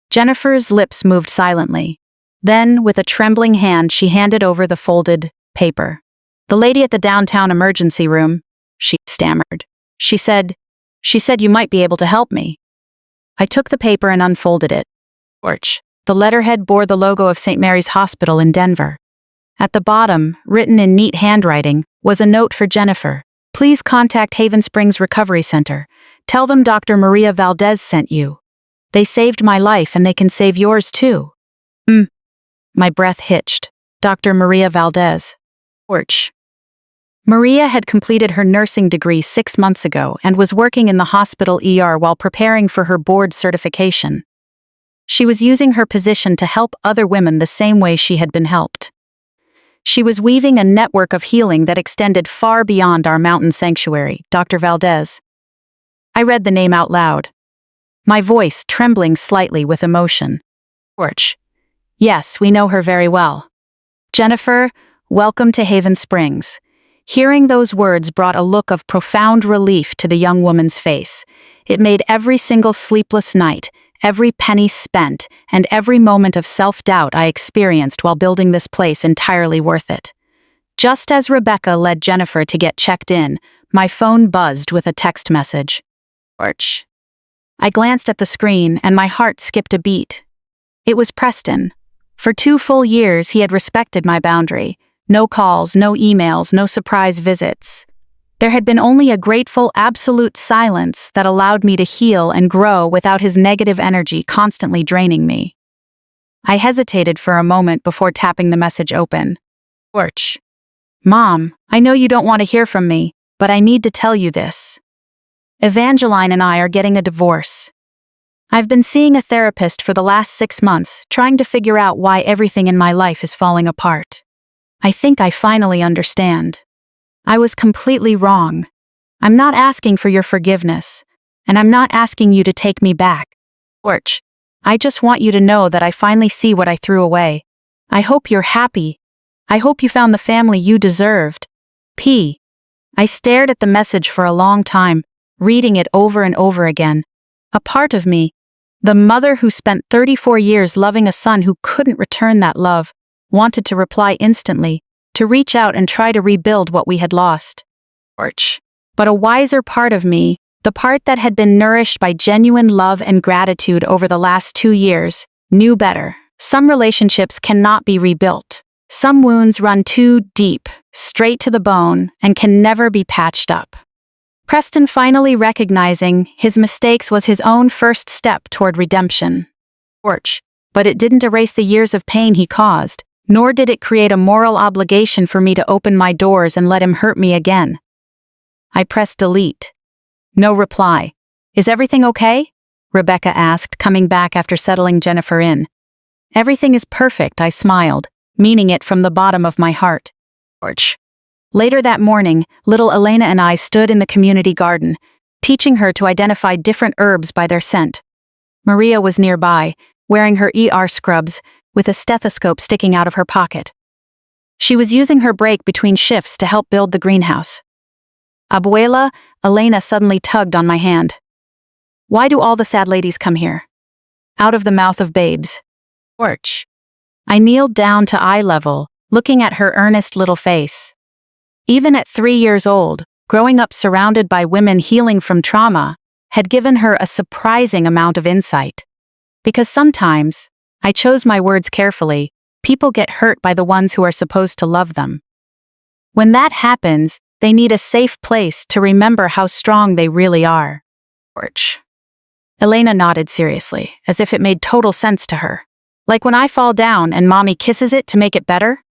Jennifer's lips moved silently. Then, with a trembling hand, she handed over the folded paper. "The lady at the downtown emergency room," she stammered. She said you might be able to help me." I took the paper and unfolded it. Porch. The letterhead bore the logo of St. Mary's Hospital in Denver. At the bottom, written in neat handwriting, was a note for Jennifer. "Please contact Haven Springs Recovery Center. Tell them Dr. Maria Valdez sent you. They saved my life and they can save yours too." My breath hitched. Dr. Maria Valdez. Porch. Maria had completed her nursing degree 6 months ago and was working in the hospital ER while preparing for her board certification. She was using her position to help other women the same way she had been helped. She was weaving a network of healing that extended far beyond our mountain sanctuary. "Dr. Valdez." I read the name out loud, my voice trembling slightly with emotion. Porch. "Yes, we know her very well. Jennifer, welcome to Haven Springs." Hearing those words brought a look of profound relief to the young woman's face. It made every single sleepless night, every penny spent, and every moment of self-doubt I experienced while building this place entirely worth it. Just as Rebecca led Jennifer to get checked in, my phone buzzed with a text message. Porch. I glanced at the screen and my heart skipped a beat. It was Preston. For 2 full years he had respected my boundary. No calls, no emails, no surprise visits. There had been only a grateful, absolute silence that allowed me to heal and grow without his negative energy constantly draining me. I hesitated for a moment before tapping the message open. Porch. "Mom, I know you don't want to hear from me, but I need to tell you this. Evangeline and I are getting a divorce. I've been seeing a therapist for the last 6 months, trying to figure out why everything in my life is falling apart. I think I finally understand. I was completely wrong. I'm not asking for your forgiveness, and I'm not asking you to take me back. Porch. I just want you to know that I finally see what I threw away. I hope you're happy. I hope you found the family you deserved. P." I stared at the message for a long time, reading it over and over again. A part of me, the mother who spent 34 years loving a son who couldn't return that love, wanted to reply instantly, to reach out and try to rebuild what we had lost. Porch. But a wiser part of me, the part that had been nourished by genuine love and gratitude over the last 2 years, knew better. Some relationships cannot be rebuilt. Some wounds run too deep, straight to the bone, and can never be patched up. Preston finally recognizing his mistakes was his own first step toward redemption. Porch. But it didn't erase the years of pain he caused, nor did it create a moral obligation for me to open my doors and let him hurt me again. I pressed delete. No reply. "Is everything okay?" Rebecca asked, coming back after settling Jennifer in. "Everything is perfect," I smiled, meaning it from the bottom of my heart. Porch. Later that morning, little Elena and I stood in the community garden, teaching her to identify different herbs by their scent. Maria was nearby, wearing her ER scrubs, with a stethoscope sticking out of her pocket. She was using her break between shifts to help build the greenhouse. Abuela, Elena suddenly tugged on my hand. Why do all the sad ladies come here? Out of the mouth of babes. Porch. I kneeled down to eye level, looking at her earnest little face. Even at 3 years old, growing up surrounded by women healing from trauma had given her a surprising amount of insight. Because sometimes, I chose my words carefully, people get hurt by the ones who are supposed to love them. When that happens, they need a safe place to remember how strong they really are. Porch. Elena nodded seriously, as if it made total sense to her. Like when I fall down and mommy kisses it to make it better?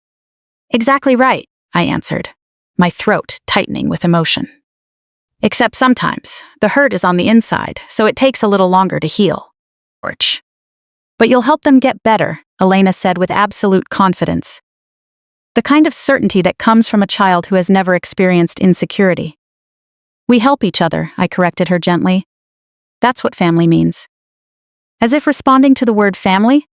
Exactly right, I answered, my throat tightening with emotion. Except sometimes, the hurt is on the inside, so it takes a little longer to heal. Porch. But you'll help them get better, Elena said with absolute confidence. The kind of certainty that comes from a child who has never experienced insecurity. We help each other, I corrected her gently. That's what family means. As if responding to the word family,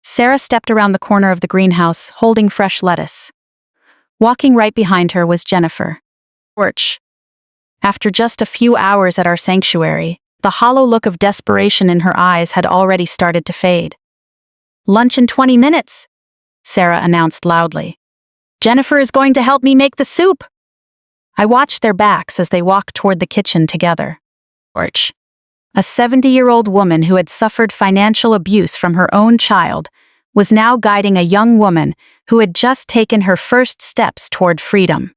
Sarah stepped around the corner of the greenhouse, holding fresh lettuce. Walking right behind her was Jennifer. Porch. After just a few hours at our sanctuary, the hollow look of desperation in her eyes had already started to fade. Lunch in 20 minutes, Sarah announced loudly. Jennifer is going to help me make the soup. I watched their backs as they walked toward the kitchen together. Porch. A 70-year-old woman who had suffered financial abuse from her own child was now guiding a young woman who had just taken her first steps toward freedom.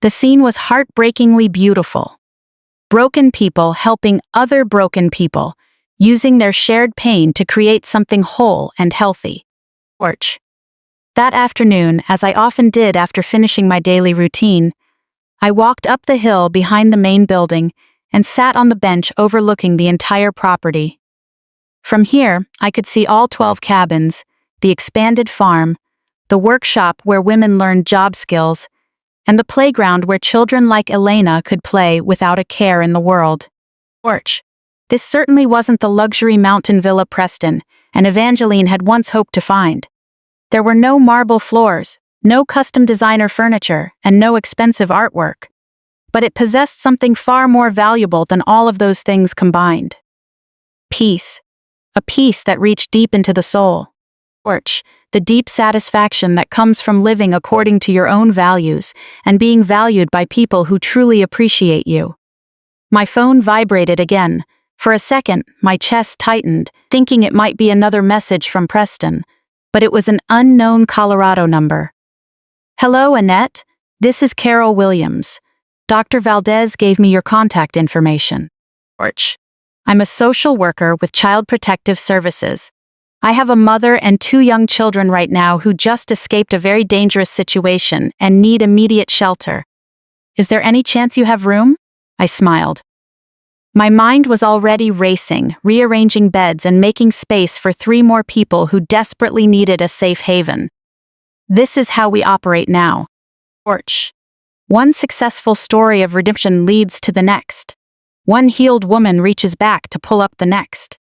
The scene was heartbreakingly beautiful. Broken people helping other broken people, using their shared pain to create something whole and healthy. Porch. That afternoon, as I often did after finishing my daily routine, I walked up the hill behind the main building and sat on the bench overlooking the entire property. From here, I could see all 12 cabins, the expanded farm, the workshop where women learned job skills, and the playground where children like Elena could play without a care in the world. Porch. This certainly wasn't the luxury mountain villa Preston and Evangeline had once hoped to find. There were no marble floors, no custom designer furniture, and no expensive artwork. But it possessed something far more valuable than all of those things combined. Peace. A peace that reached deep into the soul. Porch. The deep satisfaction that comes from living according to your own values and being valued by people who truly appreciate you. My phone vibrated again. For a second, my chest tightened, thinking it might be another message from Preston. But it was an unknown Colorado number. Hello, Annette. This is Carol Williams. Dr. Valdez gave me your contact information. Porch. I'm a social worker with Child Protective Services. I have a mother and 2 young children right now who just escaped a very dangerous situation and need immediate shelter. Is there any chance you have room? I smiled. My mind was already racing, rearranging beds and making space for 3 more people who desperately needed a safe haven. This is how we operate now. Porch. One successful story of redemption leads to the next. One healed woman reaches back to pull up the next.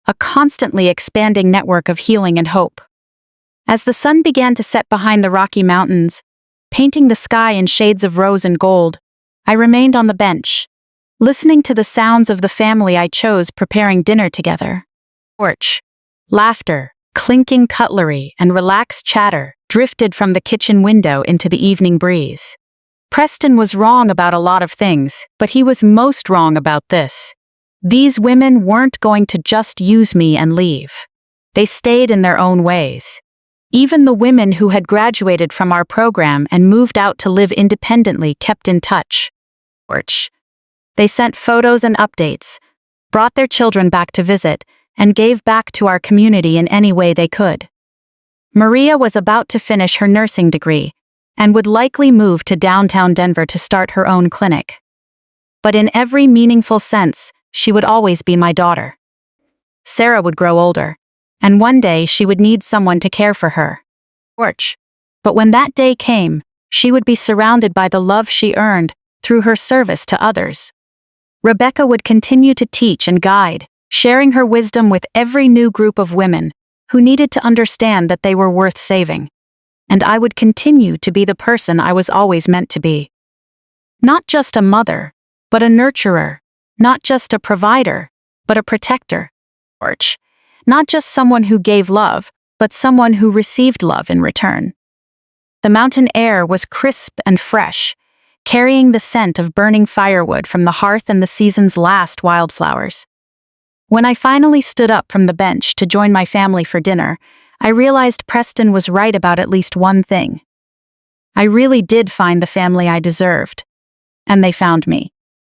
A constantly expanding network of healing and hope. As the sun began to set behind the Rocky Mountains, painting the sky in shades of rose and gold, I remained on the bench, listening to the sounds of the family I chose preparing dinner together. Porch. Laughter, clinking cutlery, and relaxed chatter drifted from the kitchen window into the evening breeze. Preston was wrong about a lot of things, but he was most wrong about this. These women weren't going to just use me and leave. They stayed in their own ways. Even the women who had graduated from our program and moved out to live independently kept in touch. Porch. They sent photos and updates, brought their children back to visit, and gave back to our community in any way they could. Maria was about to finish her nursing degree and would likely move to downtown Denver to start her own clinic. But in every meaningful sense, she would always be my daughter. Sarah would grow older, and one day she would need someone to care for her. Porch. But when that day came, she would be surrounded by the love she earned through her service to others. Rebecca would continue to teach and guide, sharing her wisdom with every new group of women who needed to understand that they were worth saving. and I would continue to be the person I was always meant to be. Not just a mother, but a nurturer. Not just a provider, but a protector. Not just someone who gave love, but someone who received love in return. The mountain air was crisp and fresh, carrying the scent of burning firewood from the hearth and the season's last wildflowers. When I finally stood up from the bench to join my family for dinner, I realized Preston was right about at least one thing. I really did find the family I deserved. And they found me.